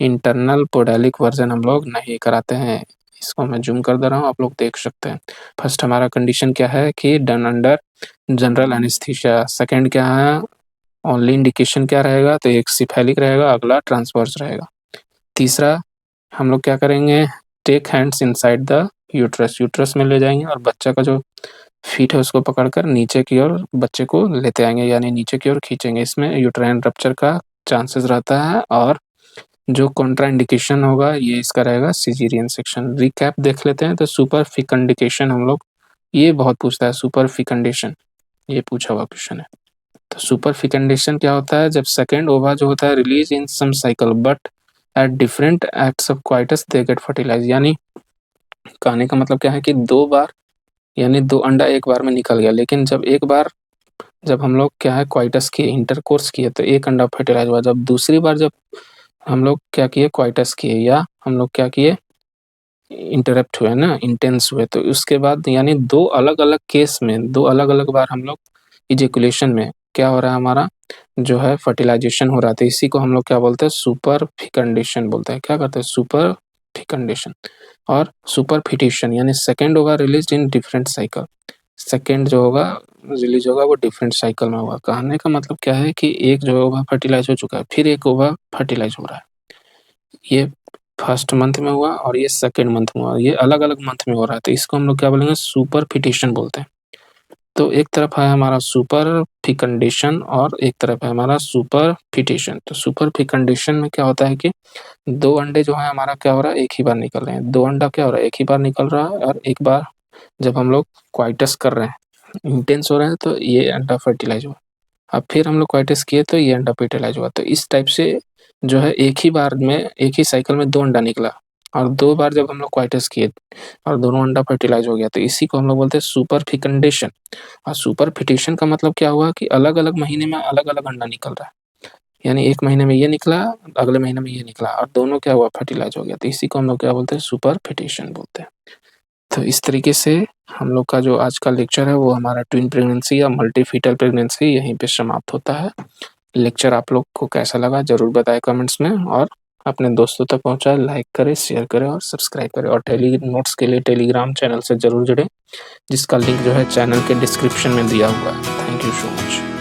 इंटरनल पोडेलिक वर्जन हम लोग नहीं कराते हैं। इसको मैं जूम कर दे रहा हूँ, आप लोग देख सकते हैं। फर्स्ट हमारा कंडीशन क्या है कि done under general anaesthesia. Second क्या है ओनली इंडिकेशन क्या रहेगा, तो एक सिफेलिक रहेगा, अगला ट्रांसवर्स रहेगा। तीसरा हम लोग क्या करेंगे take hands inside the uterus, uterus में ले जाएंगे और बच्चा का जो फीट है उसको पकड़कर नीचे की ओर बच्चे को लेते आएंगे, यानी नीचे की ओर खींचेंगे। इसमें यूट्राइन रप्चर का चांसेस रहता है, और जो कॉन्ट्राइंडिकेशन होगा ये इसका रहेगा सिजेरियन सेक्शन। रिकैप देख लेते हैं। तो सुपर फिकंडिकेशन हम लोग ये बहुत पूछता है, सुपर फिकंडिशन ये पूछा हुआ क्वेश्चन है। तो सुपर फिकंडिशन क्या होता है, जब सेकेंड ओवा जो होता है release in some cycle but at different acts of coitus they get fertilise, यानी कहने का मतलब क्या है कि 2 बार यानी 2 अंडा एक बार में निकल गया, लेकिन जब एक बार जब हम लोग क्या है क्वाइटस किए इंटरकोर्स किए तो एक अंडा फर्टिलाइज हुआ। जब दूसरी बार जब हम लोग क्या किए क्वाइटस किए या हम लोग क्या किए इंटरप्ट हुए ना इंटेंस हुए, तो उसके बाद यानी 2 अलग अलग केस में 2 अलग अलग बार हम लोग इजेकुलेशन में क्या हो रहा है हमारा जो है फर्टिलाइजेशन हो रहा था। इसी को हम लोग क्या बोलते हैं सुपर फिकंडिशन बोलते हैं। क्या करते हैं सुपर फिकंडिशन और सुपर फिटिशन, यानी सेकेंड होगा release in different cycle. Second जो होगा रिलीज होगा वो डिफरेंट साइकिल में होगा। कहने का मतलब क्या है कि एक जो ओवा फर्टिलाइज हो चुका है फिर एक ओवा फर्टिलाइज हो रहा है। ये फर्स्ट मंथ में हुआ और ये सेकेंड मंथ में हुआ, ये अलग अलग मंथ में हो रहा है। तो इसको हम लोग क्या बोलेंगे सुपर फिटिशन बोलते हैं। तो एक तरफ है हमारा सुपर फिकंडिशन और एक तरफ है हमारा सुपर फिटिशन। तो सुपर फिकंडिशन में क्या होता है कि 2 अंडे जो है हमारा क्या हो रहा है एक ही बार निकल रहे हैं। 2 अंडा क्या हो रहा है एक ही बार निकल रहा है, और एक बार जब हम लोग क्वाइटस कर रहे हैं इंटेंस हो रहे हैं तो ये अंडा फर्टिलाइज हुआ। अब फिर हम लोग क्वाइटिस किए तो ये अंडा फर्टिलाइज हुआ। तो इस टाइप से जो है एक ही बार में, एक ही साइकिल में 2 अंडा निकला और 2 बार जब हम लोग क्वाइटिस किए और दोनों अंडा फर्टिलाइज हो गया, तो इसी को हम लोग बोलते हैं सुपर फेकंडेशन। और सुपर फेटेशन का मतलब क्या हुआ कि अलग-अलग महीने में अलग-अलग अंडा निकल रहा है। यानी एक महीने में ये निकला, अगले महीने में ये निकला और दोनों क्या हुआ, फर्टिलाइज हो गया। तो इसी को हम लोग क्या बोलते हैं, सुपर फेटेशन बोलते हैं। तो इस तरीके से हम लोग का जो आज का लेक्चर है वो हमारा ट्विन प्रेगनेंसी या मल्टीफीटल प्रेगनेंसी यहीं पे समाप्त होता है। लेक्चर आप लोग को कैसा लगा ज़रूर बताएं कमेंट्स में, और अपने दोस्तों तक पहुँचाएं, लाइक करें, शेयर करें और सब्सक्राइब करें। और टेली नोट्स के लिए टेलीग्राम चैनल से ज़रूर जुड़ें, जिसका लिंक जो है चैनल के डिस्क्रिप्शन में दिया हुआ है। Thank you so much.